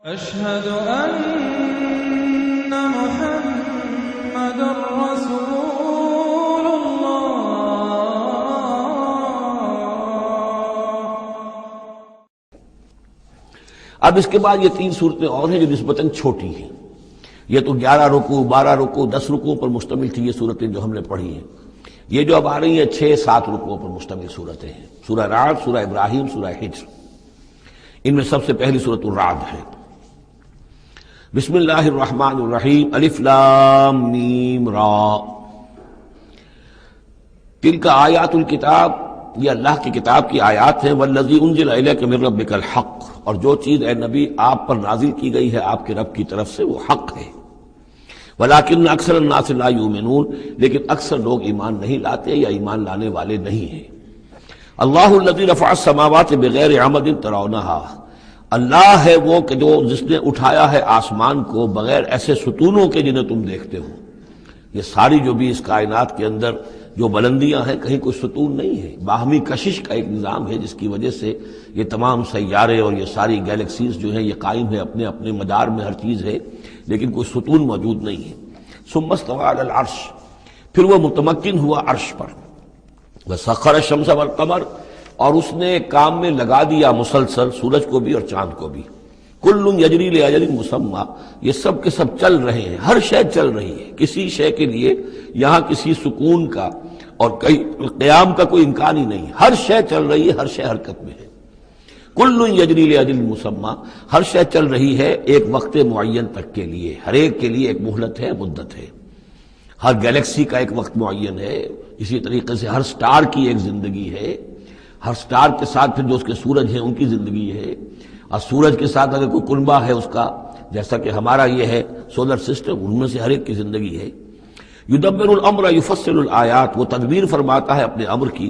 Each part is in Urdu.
أشهد أن محمد رسول الله. اب اس کے بعد یہ 3 صورتیں اور ہیں جو نسبتاً چھوٹی ہیں. یہ تو 11 رکوع 12 رکوع 10 رکوعوں پر مشتمل تھی یہ صورتیں جو ہم نے پڑھی ہیں. یہ جو اب آ رہی ہیں 6-7 رکوعوں پر مشتمل صورتیں ہیں. سورہ رعد، سورہ ابراہیم، سورہ حجر. ان میں سب سے پہلی سورۃ الرعد ہے. بسم اللہ الرحمن الرحیم. الف لام میم را. تلک آیات الکتاب، یہ اللہ کی کتاب کی آیات ہیں. والذی انزل الیک من ربک الحق، اور جو چیز اے نبی آپ پر نازل کی گئی ہے آپ کے رب کی طرف سے وہ حق ہے. ولکن اکثر الناس لا یؤمنون، لیکن اکثر لوگ ایمان نہیں لاتے یا ایمان لانے والے نہیں ہیں. اللہ الذی رفع السماوات بغیر عمد ترونہا، اللہ ہے وہ کہ جو جس نے اٹھایا ہے آسمان کو بغیر ایسے ستونوں کے جنہیں تم دیکھتے ہو. یہ ساری جو بھی اس کائنات کے اندر جو بلندیاں ہیں کہیں کوئی ستون نہیں ہے، باہمی کشش کا ایک نظام ہے جس کی وجہ سے یہ تمام سیارے اور یہ ساری گیلیکسیز جو ہیں یہ قائم ہے، اپنے اپنے مدار میں ہر چیز ہے، لیکن کوئی ستون موجود نہیں ہے. ثم استوى على العرش، پھر وہ متمکن ہوا عرش پر. وسخر الشمس والقمر، اور اس نے کام میں لگا دیا مسلسل سورج کو بھی اور چاند کو بھی. کل یجری لاجل مسمى، یہ سب کے سب چل رہے ہیں، ہر شے چل رہی ہے. کسی شے کے لیے یہاں کسی سکون کا اور قیام کا کوئی امکان ہی نہیں. ہر شے چل رہی ہے، ہر شے حرکت میں ہے. کل یجری لاجل مسمى، ہر شے چل رہی ہے ایک وقت معین تک کے لیے. ہر ایک کے لیے ایک مہلت ہے، مدت ہے. ہر گیلیکسی کا ایک وقت معین ہے. اسی طریقے سے ہر سٹار کی ایک زندگی ہے. ہر سٹار کے ساتھ پھر جو اس کے سورج ہیں ان کی زندگی ہے. اور سورج کے ساتھ اگر کوئی کنبہ ہے اس کا، جیسا کہ ہمارا یہ ہے سولر سسٹم، ان میں سے ہر ایک کی زندگی ہے. یدبر الامر یفصل الآیات، وہ تدبیر فرماتا ہے اپنے امر کی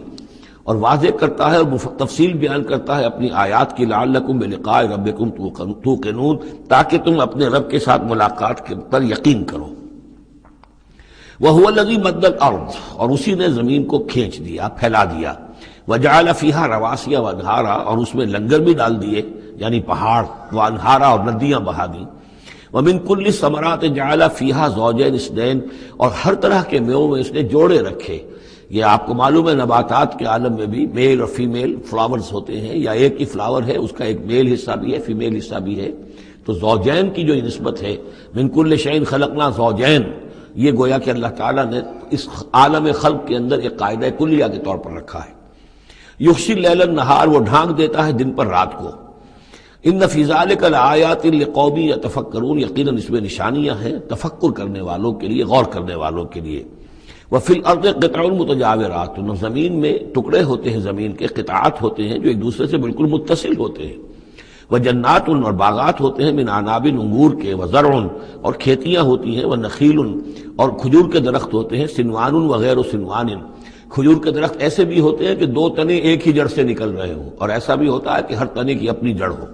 اور واضح کرتا ہے اور تفصیل بیان کرتا ہے اپنی آیات کی. لعلکم بلقاء ربکم توقنون، تاکہ تم اپنے رب کے ساتھ ملاقات پر یقین کرو. وہو الذی مد الارض، اور اسی نے زمین کو کھینچ دیا، پھیلا دیا. وجعل فیہا رواسی وانہارا، اور اس میں لنگر بھی ڈال دیے یعنی پہاڑ، وانہارا اور ندیاں بہا دیں. ومن کل الثمرات جعل فیہا زوجین اثنین، اور ہر طرح کے میووں میں اس نے جوڑے رکھے. یہ آپ کو معلوم ہے نباتات کے عالم میں بھی میل اور فیمیل فلاورز ہوتے ہیں، یا ایک ہی فلاور ہے اس کا ایک میل حصہ بھی ہے فیمیل حصہ بھی ہے. تو زوجین کی جو نسبت ہے، من کل شیء خلقنا زوجین، یہ گویا کہ اللہ تعالیٰ نے اس عالم خلق کے اندر ایک قاعدہ کلیہ کے طور پر رکھا ہے. یغشی اللیل النہار، وہ ڈھانک دیتا ہے دن پر رات کو. ان فی ذلک لآیات لقوم یتفکرون، یقیناً اس میں نشانیاں ہیں تفکر کرنے والوں کے لیے، غور کرنے والوں کے لیے. وفی الارض قطع متجاورات، زمین میں ٹکڑے ہوتے ہیں، زمین کے قطعات ہوتے ہیں جو ایک دوسرے سے بالکل متصل ہوتے ہیں. وجنات، اور باغات ہوتے ہیں، من عناب، انگور کے، وزرع، اور کھیتیاں ہوتی ہیں، ونخیل، اور کھجور کے درخت ہوتے ہیں، سنوان وغیر سنوان، کھجور کے درخت ایسے بھی ہوتے ہیں کہ 2 تنے ایک ہی جڑ سے نکل رہے ہوں، اور ایسا بھی ہوتا ہے کہ ہر تنے کی اپنی جڑ ہو.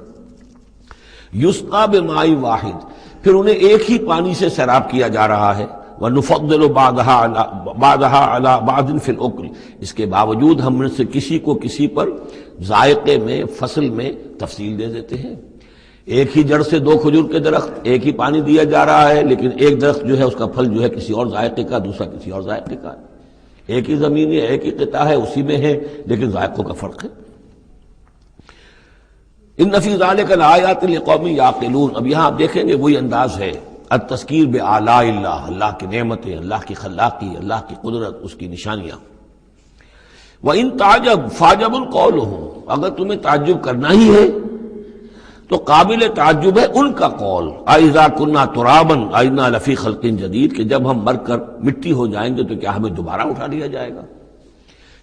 یسقى بماء واحد، پھر انہیں ایک ہی پانی سے سیراب کیا جا رہا ہے. ونفضل بعضها على بعض في الاكل، اس کے باوجود ہم میں سے کسی کو کسی پر ذائقے میں، فصل میں تفصیل دے دیتے ہیں. ایک ہی جڑ سے 2 کھجور کے درخت، ایک ہی پانی دیا جا رہا ہے، لیکن ایک درخت جو ہے اس کا پھل جو ہے کسی اور ذائقے کا، دوسرا کسی اور ذائقے کا. ایک ہی زمین ہے، ایک ہی قطعہ ہے، اسی میں ہے، لیکن ذائقوں کا فرق ہے. ان فی ذلک لآیات لقوم یعقلون. اب یہاں آپ دیکھیں گے وہی انداز ہے، التذکیر بآلاء اللہ، اللہ کی نعمتیں، اللہ کی خلاقی، اللہ کی قدرت، اس کی نشانیاں. وَإِن تَعْجَبْ فَعْجَبٌ قَوْلُهُ، اگر تمہیں تعجب کرنا ہی ہے تو قابل تعجب ہے ان کا قول. اَإِذَا كُنَّا تُرَابًا أَإِنَّا لَفِي خَلْقٍ جَدِيدٍ، کہ جب ہم مر کر مٹی ہو جائیں گے تو کیا ہمیں دوبارہ اٹھا لیا جائے گا.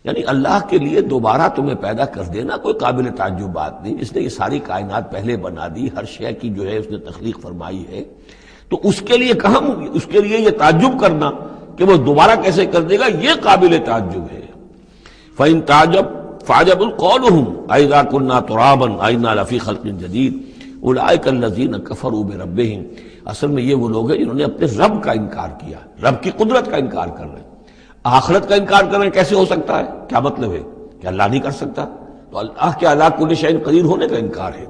یعنی اللہ کے لیے دوبارہ تمہیں پیدا کر دینا کوئی قابل تعجب بات نہیں. اس نے یہ ساری کائنات پہلے بنا دی، ہر شے کی جو ہے اس نے تخلیق فرمائی ہے، تو اس کے لیے کہاں، اس کے لیے یہ تعجب کرنا کہ وہ دوبارہ کیسے کر دے گا، یہ قابل تعجب ہے. فَإِن تَعْجَبْ فَعْجَبٌ قَوْلُهُمْ أَإِذَا كُنَّا تُرَابًا أَإِنَّا لَفِي خَلْقٍ جَدِيدٍ أُولَٰئِكَ الَّذِينَ كَفَرُوا بِرَبِّهِمْ. اصل میں یہ وہ لوگ ہیں جنہوں نے اپنے رب کا انکار کیا، رب کی قدرت کا انکار کر رہے ہیں. آخرت کا انکار کرنا کیسے ہو سکتا ہے؟ کیا مطلب ہے کہ اللہ نہیں کر سکتا؟ تو اللہ کے علی کل شیء قدیر ہونے کا انکار ہے.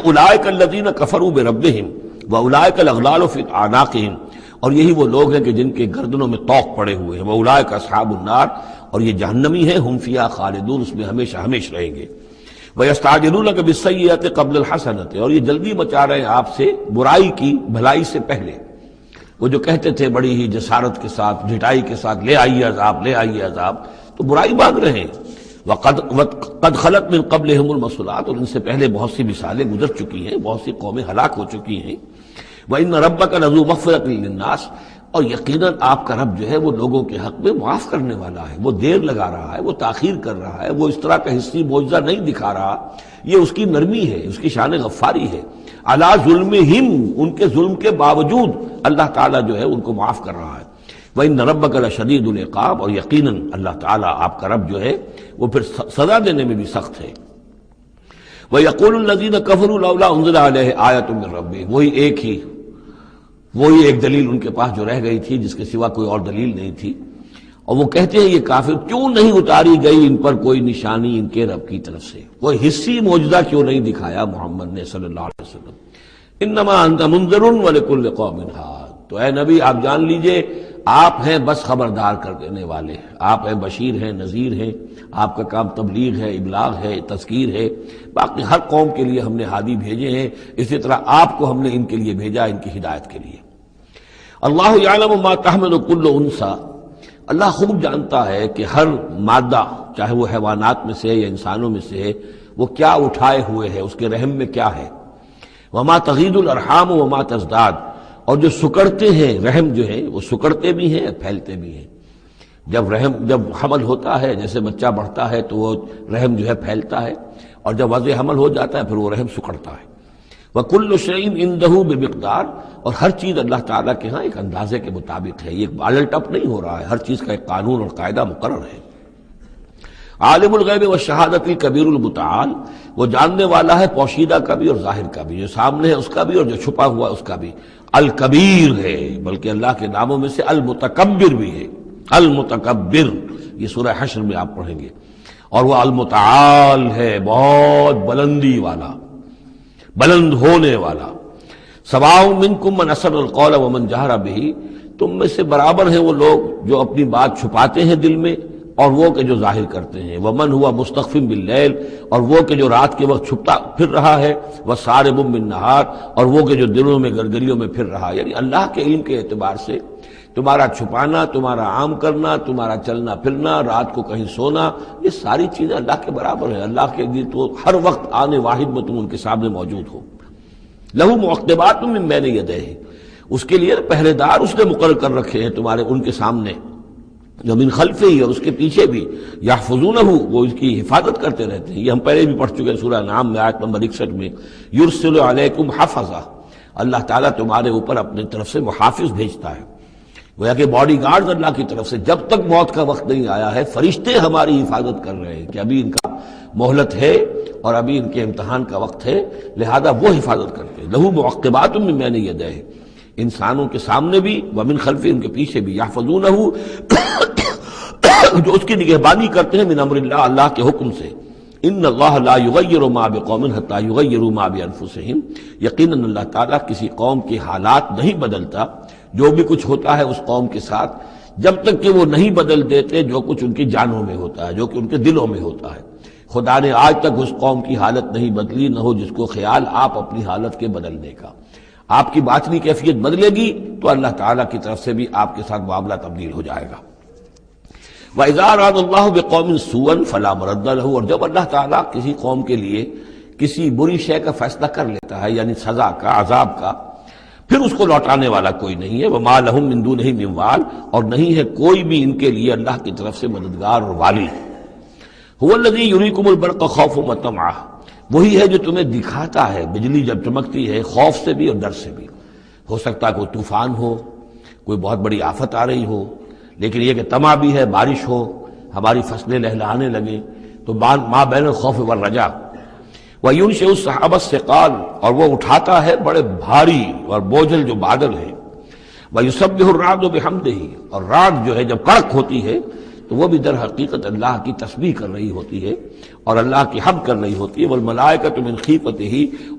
اولئک الذین کفروا بربہم واولئک الاغلال فی اعناقہم، اور یہی وہ لوگ ہیں کہ جن کے گردنوں میں طوق پڑے ہوئے ہیں، واولئک اصحاب النار، اور یہ جہنمی ہیں، ہم فیہا خالدون، اس میں ہمیشہ ہمیشہ رہیں گے۔ وَيَسْتَعْجِلُونَكَ بِالسَّيِّئَةِ قَبْلَ الْحَسَنَةِ، اور یہ جلدی مچا رہے ہیں آپ سے برائی کی بھلائی سے پہلے۔ وہ جو کہتے تھے بڑی ہی جسارت کے ساتھ، ڈھٹائی کے ساتھ، لے آئیے عذاب، لے آئیے عذاب، تو برائی مانگ رہے ہیں۔ قد خلت من قبلہم المثلات، اور ان سے پہلے بہت سی مثالیں گزر چکی ہیں، بہت سی قومیں ہلاک ہو چکی ہیں۔ وَإِنَّ رَبَّكَ لَذُو مَغْفِرَةٍ لِلنَّاسِ، اور یقیناً آپ کا رب جو ہے وہ لوگوں کے حق میں معاف کرنے والا ہے، وہ دیر لگا رہا ہے، وہ تاخیر کر رہا ہے، وہ اس طرح کا حصی معجزہ نہیں دکھا رہا، یہ اس کی نرمی ہے، اس کی شان غفاری ہے۔ علی ظلمہم، ان کے ظلم کے باوجود اللہ تعالیٰ جو ہے ان کو معاف کر رہا ہے۔ وَإِنَّ رَبَّكَ لَشَدِيدُ الْعِقَابِ، اور یقیناً اللہ تعالیٰ آپ کا رب جو ہے وہ پھر سزا دینے میں بھی سخت ہے۔ وَيَقُولُ الَّذِينَ كَفَرُوا لَوْلَا أُنزِلَ عَلَيْهِ آيَةٌ مِّن رَّبِّهِ، وہی ایک دلیل ان کے پاس جو رہ گئی تھی، جس کے سوا کوئی اور دلیل نہیں تھی، اور وہ کہتے ہیں یہ کافر، کیوں نہیں اتاری گئی ان پر کوئی نشانی ان کے رب کی طرف سے، کوئی حصی معجزہ کیوں نہیں دکھایا محمد نے صلی اللہ علیہ وسلم۔ انما انت منذر ولکل قوم ہاد، تو اے نبی آپ جان لیجئے آپ ہیں بس خبردار کر دینے والے، آپ ہیں بشیر ہیں، نذیر ہیں، آپ کا کام تبلیغ ہے، ابلاغ ہے، تذکیر ہے، باقی ہر قوم کے لیے ہم نے ہادی بھیجے ہیں، اسی طرح آپ کو ہم نے ان کے لیے بھیجا، ان کی ہدایت کے لیے۔ اللہ یعلم ما تحمل کل انثی، اللہ خوب جانتا ہے کہ ہر مادہ، چاہے وہ حیوانات میں سے ہے یا انسانوں میں سے ہے، وہ کیا اٹھائے ہوئے ہے، اس کے رحم میں کیا ہے۔ وما تغید الارحام وما تزداد، اور جو سکڑتے ہیں رحم جو ہے وہ سکڑتے بھی ہیں پھیلتے بھی ہیں۔ جب حمل ہوتا ہے، جیسے بچہ بڑھتا ہے تو وہ رحم جو ہے پھیلتا ہے، اور جب وضع حمل ہو جاتا ہے پھر وہ رحم سکڑتا ہے۔ وَكُلُّ شَيْءٍ عِندَهُ بِمِقْدَارٍ، اور ہر چیز اللہ تعالیٰ کے ہاں ایک اندازے کے مطابق ہے، یہ الٹ اپ نہیں ہو رہا ہے، ہر چیز کا ایک قانون اور قاعدہ مقرر ہے۔ عالم الغیب والشہادۃ الکبیر المتعال، وہ جاننے والا ہے پوشیدہ کا بھی اور ظاہر کا بھی، جو سامنے ہے اس کا بھی اور جو چھپا ہوا ہے اس کا بھی۔ الکبیر ہے، بلکہ اللہ کے ناموں میں سے المتکبر بھی ہے، المتکبر، یہ سورہ حشر میں آپ پڑھیں گے۔ اور وہ المتعال ہے، بہت بلندی والا، بلند ہونے والا۔ سواء منکم من اسر القول ومن جہر بہ، تم میں سے برابر ہیں وہ لوگ جو اپنی بات چھپاتے ہیں دل میں اور وہ کہ جو ظاہر کرتے ہیں۔ ومن ہوا مستخف باللیل، اور وہ کہ جو رات کے وقت چھپتا پھر رہا ہے، وسارب بالنہار، اور وہ کہ جو دنوں میں گرگریوں میں پھر رہا ہے۔ یعنی اللہ کے علم کے اعتبار سے تمہارا چھپانا، تمہارا عام کرنا، تمہارا چلنا پھرنا، رات کو کہیں سونا، یہ ساری چیزیں اللہ کے برابر ہیں۔ اللہ کے لیے تو ہر وقت آنے واحد میں تم ان کے سامنے موجود ہو۔ لہو معقبات من بین یدیہ، اس کے لیے پہرے دار اس نے مقرر کر رکھے ہیں تمہارے ان کے سامنے، جو من خلفہ ہی، اور اس کے پیچھے بھی، یحفظونہ، وہ اس کی حفاظت کرتے رہتے ہیں۔ یہ ہم پہلے بھی پڑھ چکے ہیں سورہ انعام میں آیت نمبر 61 میں، یرسل علیکم حفظہ، اللہ تعالیٰ تمہارے اوپر اپنی طرف سے محافظ بھیجتا ہے۔ گویا کہ باڈی گارڈز اللہ کی طرف سے، جب تک موت کا وقت نہیں آیا ہے فرشتے ہماری حفاظت کر رہے ہیں کہ ابھی ان کا مہلت ہے اور ابھی ان کے امتحان کا وقت ہے، لہذا وہ حفاظت کرتے ہیں۔ لہو معقبات من بین یدیہ، انسانوں کے سامنے بھی، ومن خلفہ، ان کے پیچھے بھی، یحفظونہ، جو اس کی نگہبانی کرتے ہیں، من امر اللہ، اللہ کے حکم سے۔ ان اللہ لا یغیر ما بقوم حتی یغیروا ما بانفسہم، یقیناً اللہ تعالیٰ کسی قوم کے حالات نہیں بدلتا، جو بھی کچھ ہوتا ہے اس قوم کے ساتھ، جب تک کہ وہ نہیں بدل دیتے جو کچھ ان کی جانوں میں ہوتا ہے، جو کہ ان کے دلوں میں ہوتا ہے۔ خدا نے آج تک اس قوم کی حالت نہیں بدلی، نہ ہو جس کو خیال آپ اپنی حالت کے بدلنے کا۔ آپ کی باطنی کیفیت بدلے گی تو اللہ تعالیٰ کی طرف سے بھی آپ کے ساتھ معاملہ تبدیل ہو جائے گا۔ وَإِذَا أَرَادَ اللَّهُ بِقَوْمٍ سُوءًا فَلَا مَرَدَّ لَهُ، اور جب اللہ تعالیٰ کسی قوم کے لیے کسی بری شے کا فیصلہ کر لیتا ہے، یعنی سزا کا، عذاب کا، پھر اس کو لوٹانے والا کوئی نہیں ہے۔ وَمَا لَهُم مِّن دُونِهِ مِّن وَالٍ، اور نہیں ہے کوئی بھی ان کے لیے اللہ کی طرف سے مددگار اور والی۔ هُوَ الَّذِي يُرِيكُمُ الْبَرْقَ خَوْفًا وَطَمَعًا، وہی ہے جو تمہیں دکھاتا ہے بجلی جب چمکتی ہے، خوف سے بھی اور ڈر سے بھی۔ ہو سکتا ہے کوئی طوفان ہو، کوئی بہت بڑی آفت آ رہی ہو، لیکن یہ کہ طمع بھی ہے، بارش ہو، ہماری فصلیں لہلہانے لگیں، تو ما بین الخوف والرجا۔ وَيُنشِئُ السَّحَابَ الثِّقَالَ، اور وہ اٹھاتا ہے بڑے بھاری اور بوجھل جو بادل ہیں۔ وَيُسَبِّحُ الرَّعْدُ بِحَمْدِهِ، اور راگ جو ہے جب کڑک ہوتی ہے تو تو وہ بھی در حقیقت اللہ کی تسبیح کر رہی ہوتی ہے اور اللہ کی حمد کر رہی ہوتی ہے. والملائکۃ من خیفتہ،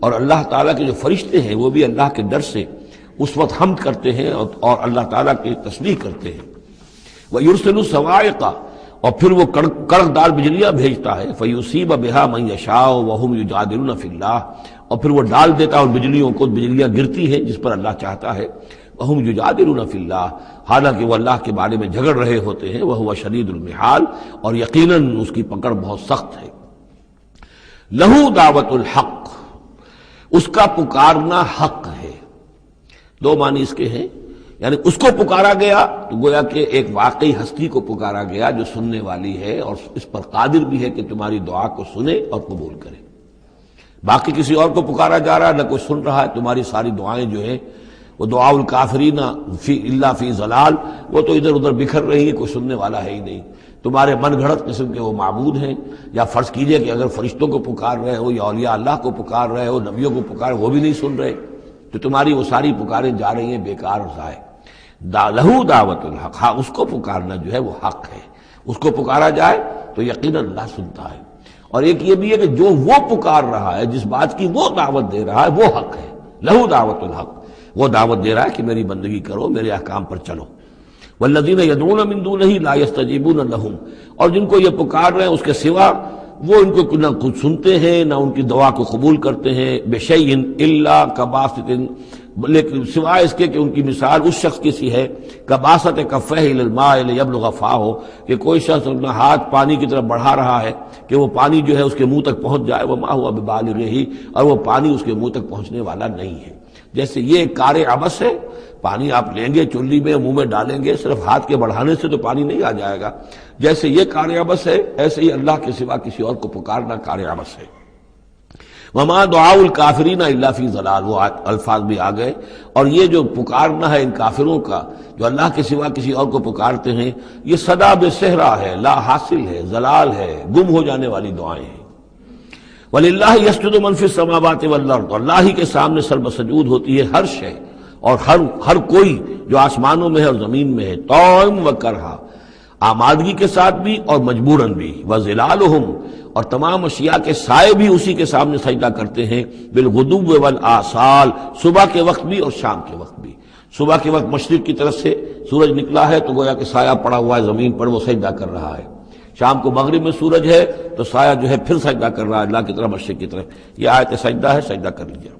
اور اللہ تعالیٰ کے جو فرشتے ہیں وہ بھی اللہ کے ڈر سے اس وقت حمد کرتے ہیں اور اللہ تعالیٰ کی تسبیح کرتے ہیں. وَيُرْسِلُ الصَّوَاعِقَ، اور پھر وہ کڑکدار بجلیاں بھیجتا ہے. فَيُصِيبَ بِهَا مَن يَشَاءُ وَهُمْ يُجَادِلُونَ فِي اللَّهِ، اور پھر وہ ڈال دیتا ہے ان بجلیوں کو، بجلیاں گرتی ہیں جس پر اللہ چاہتا ہے. وَهُمْ يُجَادِلُونَ فِي اللَّهِ، حالانکہ وہ اللہ کے بارے میں جھگڑ رہے ہوتے ہیں. وَهُوَ شَدِيدُ الْمِحَالِ، اور یقیناً اس کی پکڑ بہت سخت ہے. لَهُ دعوت الحق، اس کا پکارنا حق ہے. دو معنی اس کے ہیں، یعنی اس کو پکارا گیا تو گویا کہ ایک واقعی ہستی کو پکارا گیا جو سننے والی ہے اور اس پر قادر بھی ہے کہ تمہاری دعا کو سنے اور قبول کرے. باقی کسی اور کو پکارا جا رہا ہے، نہ کوئی سن رہا ہے. تمہاری ساری دعائیں جو ہیں وہ دعاء الکافرین فی الا فی ضلال، وہ تو ادھر ادھر بکھر رہی ہے، کوئی سننے والا ہے ہی نہیں. تمہارے من گھڑت قسم کے وہ معبود ہیں. یا فرض کیجئے کہ اگر فرشتوں کو پکار رہے ہو یا اولیاء اللہ کو پکار رہے ہو، نبیوں کو پکار، وہ بھی نہیں سن رہے، تو تمہاری وہ ساری پکاریں جا رہی ہیں بیکار اور ضائع. لہو دعوت الحق، ہاں اس کو پکارنا جو ہے وہ حق ہے. اس کو پکارا جائے تو یقیناً اللہ سنتا ہے. اور ایک یہ بھی ہے کہ جو وہ پکار رہا ہے، جس بات کی وہ دعوت دے رہا ہے، وہ حق ہے. لہو دعوت الحق، وہ دعوت دے رہا ہے کہ میری بندگی کرو، میرے احکام پر چلو. والذین یدعون من دونہ لا یستجیبون لہم، اور جن کو یہ پکار رہے ہیں اس کے سوا وہ ان کو نہ کچھ سنتے ہیں نہ ان کی دعا کو قبول کرتے ہیں. بشیء الا کباسط، لیکن سوائے اس کے کہ ان کی مثال اس شخص کی سی ہے کباسط کفہ الی الماء لیبلغ فاہ، کہ کوئی شخص اپنا ہاتھ پانی کی طرف بڑھا رہا ہے کہ وہ پانی جو ہے اس کے منہ تک پہنچ جائے. وما هو ببالغہ، اور وہ پانی اس کے منہ تک پہنچنے والا نہیں ہے. جیسے یہ ایک کار عبث ہے، پانی آپ لیں گے چلی میں منہ میں ڈالیں گے، صرف ہاتھ کے بڑھانے سے تو پانی نہیں آ جائے گا. جیسے یہ کار عبث ہے، ایسے ہی اللہ کے سوا کسی اور کو پکارنا کار عبث ہے. وما دعاء الکافرین الا فی ضلال، وہ الفاظ بھی آ گئے. اور یہ جو پکارنا ہے ان کافروں کا جو اللہ کے سوا کسی اور کو پکارتے ہیں، یہ صدا بے صحرا ہے، لا حاصل ہے، ضلال ہے، گم ہو جانے والی دعائیں ہیں. وَلِلَّهِ يَسْجُدُ مَن فِي السَّمَاوَاتِ وَالْأَرْضِ، اللہ ہی کے سامنے سربسجود ہوتی ہے ہر شے اور ہر کوئی جو آسمانوں میں ہے اور زمین میں ہے. طوعاً وکرہا، آمادگی کے ساتھ بھی اور مجبوراً بھی. وَظِلَالُهُمْ، اور تمام اشیاء کے سائے بھی اسی کے سامنے سجدہ کرتے ہیں. بالغدو والآصال، صبح کے وقت بھی اور شام کے وقت بھی. صبح کے وقت مشرق کی طرف سے سورج نکلا ہے تو گویا کہ سایہ پڑا ہوا ہے زمین پر، وہ سجدہ کر رہا ہے. شام کو مغرب میں سورج ہے تو سایہ جو ہے پھر سجدہ کر رہا ہے اللہ کی طرف، مشرق کی طرف. یہ آیت سجدہ ہے، سجدہ کر لیجیے.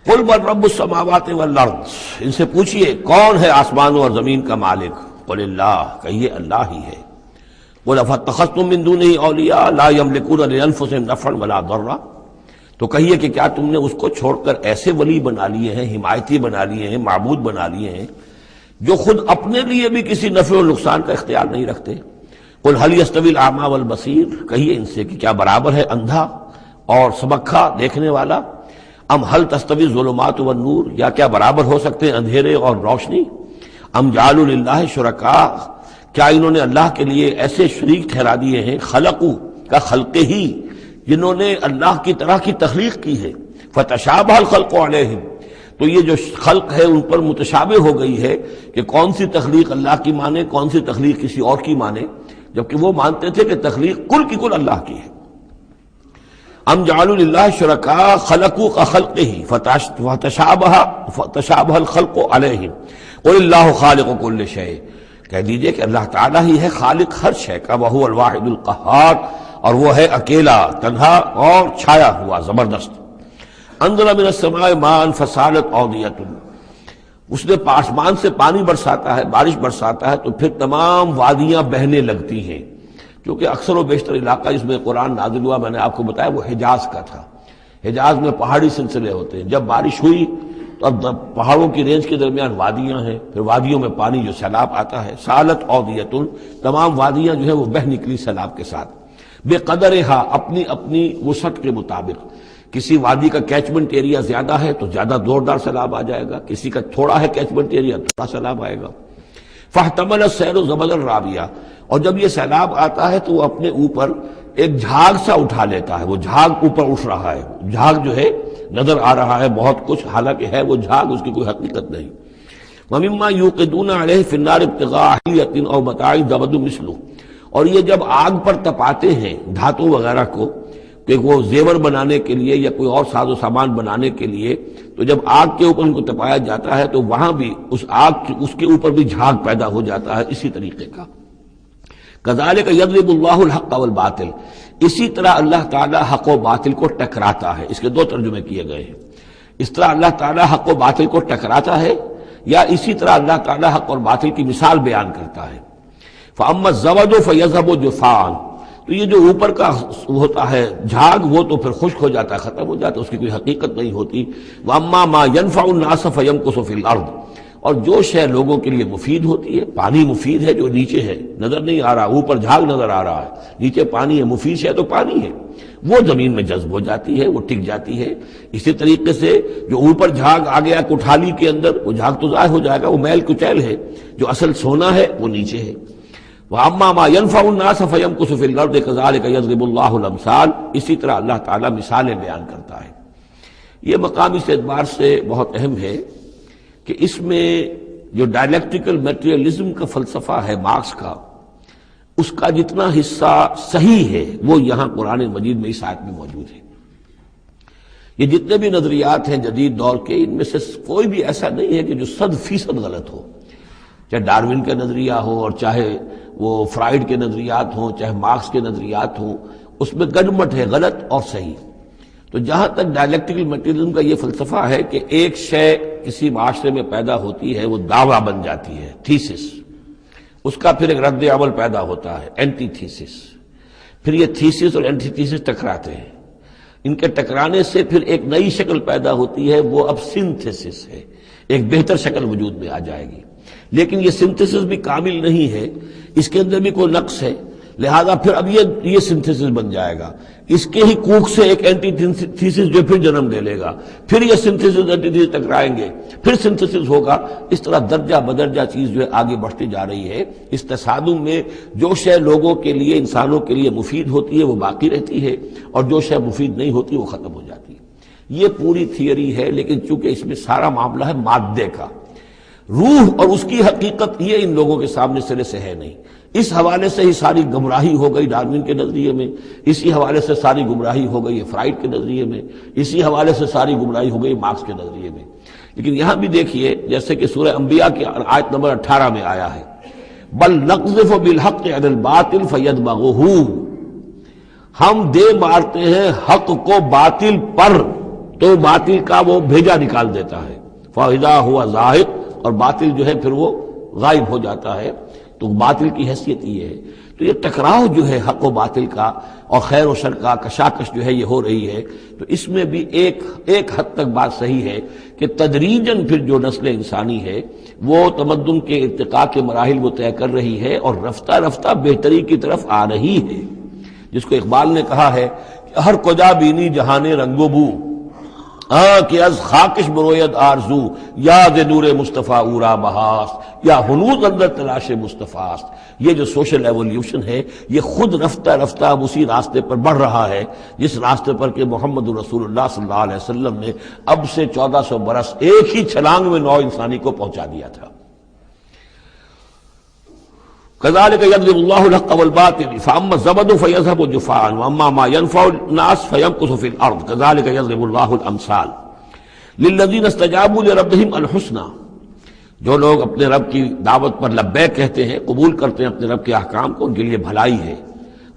قل من رب السماوات والارض، ان سے پوچھئے کون ہے آسمانوں اور زمین کا مالک. قل اللہ، کہیے اللہ ہی ہے. قل افاتخذتم من دونہ اولیاء لا یملکون لانفسہم نفعا ولا ضرا، تو کہیے کہ کیا تم نے اس کو چھوڑ کر ایسے ولی بنا لیے ہیں، حمایتی بنا لیے ہیں، معبود بنا لیے ہیں جو خود اپنے لیے بھی کسی نفع و نقصان کا اختیار نہیں رکھتے. قل هل يستوي الاعمى والبصير، کہیے ان سے کہ کیا برابر ہے اندھا اور سبکھا دیکھنے والا. ام هل تستوي الظلمات والنور، یا کیا برابر ہو سکتے ہیں اندھیرے اور روشنی. ام جعلوا للہ شرکاء، کیا انہوں نے اللہ کے لیے ایسے شریک ٹھہرا دیے ہیں. خلقوا کا خلق ہی، جنہوں نے اللہ کی طرح کی تخلیق کی ہے. فتشابہ الخلق علیہم، تو یہ جو خلق ہے ان پر متشابہ ہو گئی ہے کہ کون سی تخلیق اللہ کی مانے، کون سی تخلیق کسی اور کی مانے، جبکہ وہ مانتے تھے کہ تخلیق کل کی کل اللہ کی ہے. ام جعلوا للہ شرکاء خلقوا كخلقہ فتشابہ الخلق علیہم. قل اللہ خالق کل شیء، کہہ دیجئے کہ اللہ تعالیٰ ہی ہے خالق ہر شے کا. وہو الواحد القہار، اور وہ ہے اکیلا، تنہا اور چھایا ہوا زبردست. انزل من السماء ماء فسالت اودیۃ، اس نے آسمان سے پانی برساتا ہے، بارش برساتا ہے تو پھر تمام وادیاں بہنے لگتی ہیں. کیونکہ اکثر و بیشتر علاقہ جس میں قرآن نازل ہوا میں نے آپ کو بتایا وہ حجاز کا تھا. حجاز میں پہاڑی سلسلے ہوتے ہیں. جب بارش ہوئی تو اب پہاڑوں کی رینج کے درمیان وادیاں ہیں، پھر وادیوں میں پانی جو سیلاب آتا ہے. سالت اودیۃ، تمام وادیاں جو ہیں وہ بہہ نکلی سیلاب کے ساتھ. بے قدرہا، اپنی اپنی وسعت کے مطابق. کسی وادی کا کیچمنٹ ایریا زیادہ ہے تو زیادہ زوردار سیلاب آ جائے گا، کسی کا تھوڑا ہے کیچمنٹ ایریا تھوڑا سیلاب آئے گا. فاحتمل السیل زبدا رابیہ، اور جب یہ سیلاب آتا ہے تو وہ اپنے اوپر ایک جھاگ سا اٹھا لیتا ہے. وہ جھاگ اوپر اٹھ رہا ہے، جھاگ جو ہے نظر آ رہا ہے بہت کچھ، حالانکہ ہے وہ جھاگ، اس کی کوئی حقیقت نہیں. وَمِمَّا يُوقِدُونَ عَلَيْهِ فِي النَّارِ ابْتِغَاءَ حِلْيَةٍ أَوْ مَتَاعٍ زَبَدٌ مِثْلُهُ، اور یہ جب آگ پر تپاتے ہیں دھاتوں وغیرہ کو کہ وہ زیور بنانے کے لیے یا کوئی اور ساز و سامان بنانے کے لیے، تو جب آگ کے اوپر ان کو تپایا جاتا ہے تو وہاں بھی اس کے اوپر بھی جھاگ پیدا ہو جاتا ہے اسی طریقے کا۔ کذالک یضرب اللہ الحق والباطل، اسی طرح اللہ تعالیٰ حق و باطل کو ٹکراتا ہے۔ اس کے دو ترجمے کیے گئے ہیں، اس طرح اللہ تعالیٰ حق و باطل کو ٹکراتا ہے، یا اسی طرح اللہ تعالیٰ حق اور باطل کی مثال بیان کرتا ہے۔ فَأَمَّا الزَّبَدُ فَيَذْهَبُ جُفَاءً، تو یہ جو اوپر کا ہوتا ہے جھاگ وہ تو پھر خشک ہو جاتا ہے، ختم ہو جاتا ہے، اس کی کوئی حقیقت نہیں ہوتی۔ وَأَمَّا مَا يَنْفَعُ النَّاسَ فَيَمْكُثُ فِي الْأَرْضِ، اور جو شے لوگوں کے لیے مفید ہوتی ہے، پانی مفید ہے جو نیچے ہے نظر نہیں آ رہا، اوپر جھاگ نظر آ رہا ہے، نیچے پانی ہے، مفید شے تو پانی ہے، وہ زمین میں جذب ہو جاتی ہے، وہ ٹک جاتی ہے۔ اسی طریقے سے جو اوپر جھاگ آ گیا کٹھالی کے اندر، وہ جھاگ تو ضائع ہو جائے گا، وہ میل کچیل ہے، جو اصل سونا ہے وہ نیچے ہے۔ وَأَمَّا مَا يَنْفَعُ النَّاسَ فَيَمْكُثُ فِي الْأَرْضِ كَذَلِكَ يَضْرِبُ اللَّهُ الْأَمْثَالَ، اسی طرح اللہ تعالیٰ مثالیں بیان کرتا ہے۔ یہ مقام اس اعتبار سے بہت اہم ہے کہ اس میں جو ڈائلیکٹیکل میٹریلزم کا فلسفہ ہے مارکس کا، اس کا جتنا حصہ صحیح ہے وہ یہاں قرآن مجید میں اس آیت میں موجود ہے۔ یہ جتنے بھی نظریات ہیں جدید دور کے، ان میں سے کوئی بھی ایسا نہیں ہے کہ جو 100% غلط ہو، چاہے ڈارون کا نظریہ ہو اور چاہے وہ فرائیڈ کے نظریات ہوں، چاہے مارکس کے نظریات ہوں، اس میں گڈمٹ ہے غلط اور صحیح۔ تو جہاں تک ڈائلیکٹیکل میٹریلزم کا یہ فلسفہ ہے کہ ایک شے کسی معاشرے میں پیدا ہوتی ہے، وہ دعویٰ بن جاتی ہے، تھیسس، اس کا پھر ایک رد عمل پیدا ہوتا ہے، اینٹی تھیسس، پھر یہ تھیسس اور اینٹی تھیسس ٹکراتے ہیں، ان کے ٹکرانے سے پھر ایک نئی شکل پیدا ہوتی ہے، وہ اب سنتھسس ہے، ایک بہتر شکل وجود میں آ جائے گی۔ لیکن یہ سنتھسس بھی کامل نہیں ہے، اس کے اندر بھی کوئی نقص ہے، لہذا پھر اب یہ سنتھسس بن جائے گا، اس کے ہی کوکھ سے ایک اینٹی تھیسس جو پھر جنم لے لے گا، پھر یہ سنتھسس اینٹی تھیسس ٹکرائیں گے، پھر سنتھسس ہوگا، اس طرح درجہ بدرجہ چیز جو ہے آگے بڑھتی جا رہی ہے۔ اس تصادم میں جو شے لوگوں کے لیے، انسانوں کے لیے مفید ہوتی ہے وہ باقی رہتی ہے، اور جو شے مفید نہیں ہوتی وہ ختم ہو جاتی ہے۔ یہ پوری تھیوری ہے، لیکن چونکہ اس میں سارا معاملہ ہے مادے کا، روح اور اس کی حقیقت یہ ان لوگوں کے سامنے سرے سے ہے نہیں۔ اس حوالے سے ہی ساری گمراہی ہو گئی ڈارون کے نظریے میں، اسی حوالے سے ساری گمراہی ہو گئی فرائیڈ کے نظریے میں، اسی حوالے سے ساری گمراہی ہو گئی مارکس کے نظریے میں۔ لیکن یہاں بھی دیکھیے، جیسے کہ سورہ انبیاء کی آیت نمبر 18 میں آیا ہے، بل نقذف بالحق علی الباطل فیدمغہ، ہم دے مارتے ہیں حق کو باطل پر تو باطل کا وہ بھیجا نکال دیتا ہے، فاذا ہوا زاہق، اور باطل جو ہے پھر وہ غائب ہو جاتا ہے۔ تو باطل کی حیثیت یہ ہے۔ تو یہ ٹکراؤ جو ہے حق و باطل کا اور خیر و شر کا کشاکش جو ہے یہ ہو رہی ہے، تو اس میں بھی ایک حد تک بات صحیح ہے کہ تدریجاً پھر جو نسل انسانی ہے وہ تمدن کے ارتقاء کے مراحل وہ طے کر رہی ہے اور رفتہ رفتہ بہتری کی طرف آ رہی ہے، جس کو اقبال نے کہا ہے کہ ہر کجا بینی جہان رنگ و بو، کہ از خاکش بروید آرزو، یاد نور مصطفیٰ اورا بہاست، یا ہنوز اندر تلاش مصطفیٰست۔ یہ جو سوشل ایولیوشن ہے یہ خود رفتہ رفتہ اب اسی راستے پر بڑھ رہا ہے جس راستے پر کہ محمد رسول اللہ صلی اللہ علیہ وسلم نے اب سے 1400 برس ایک ہی چھلانگ میں نوع انسانی کو پہنچا دیا تھا۔ كذلك يضرب الله الحق والباطل فأما الزبد فيذهب جفاء وأما ما ينفع الناس فيمكث في الأرض كذلك يضرب الله الأمثال للذين استجابوا لربهم الحسنى، جو لوگ اپنے رب کی دعوت پر لبیک کہتے ہیں، قبول کرتے ہیں اپنے رب کے احکام کو، ان کے لیے بھلائی ہے۔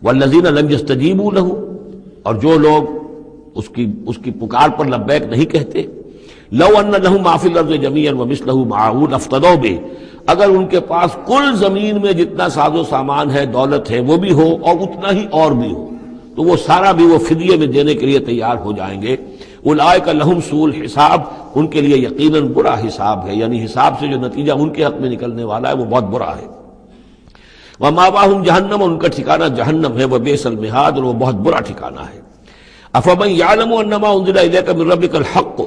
والذین لم يستجیبوا له، اور جو لوگ اس کی پکار پر لبیک نہیں کہتے، لو ان لهم ما في الارض جميعا ومثله معه لافتدوا به، اگر ان کے پاس کل زمین میں جتنا ساز و سامان ہے، دولت ہے، وہ بھی ہو اور اتنا ہی اور بھی ہو، تو وہ سارا بھی وہ فدیے میں دینے کے لیے تیار ہو جائیں گے۔ اولئک لهم سوء الحساب، ان کے لیے یقیناً برا حساب ہے، یعنی حساب سے جو نتیجہ ان کے حق میں نکلنے والا ہے وہ بہت برا ہے۔ ومأواہم جہنم، ان کا ٹھکانہ جہنم ہے، وبئس المہاد، اور وہ بہت برا ٹھکانہ ہے۔ افمن یعلم انما انزل الیک من ربک الحق،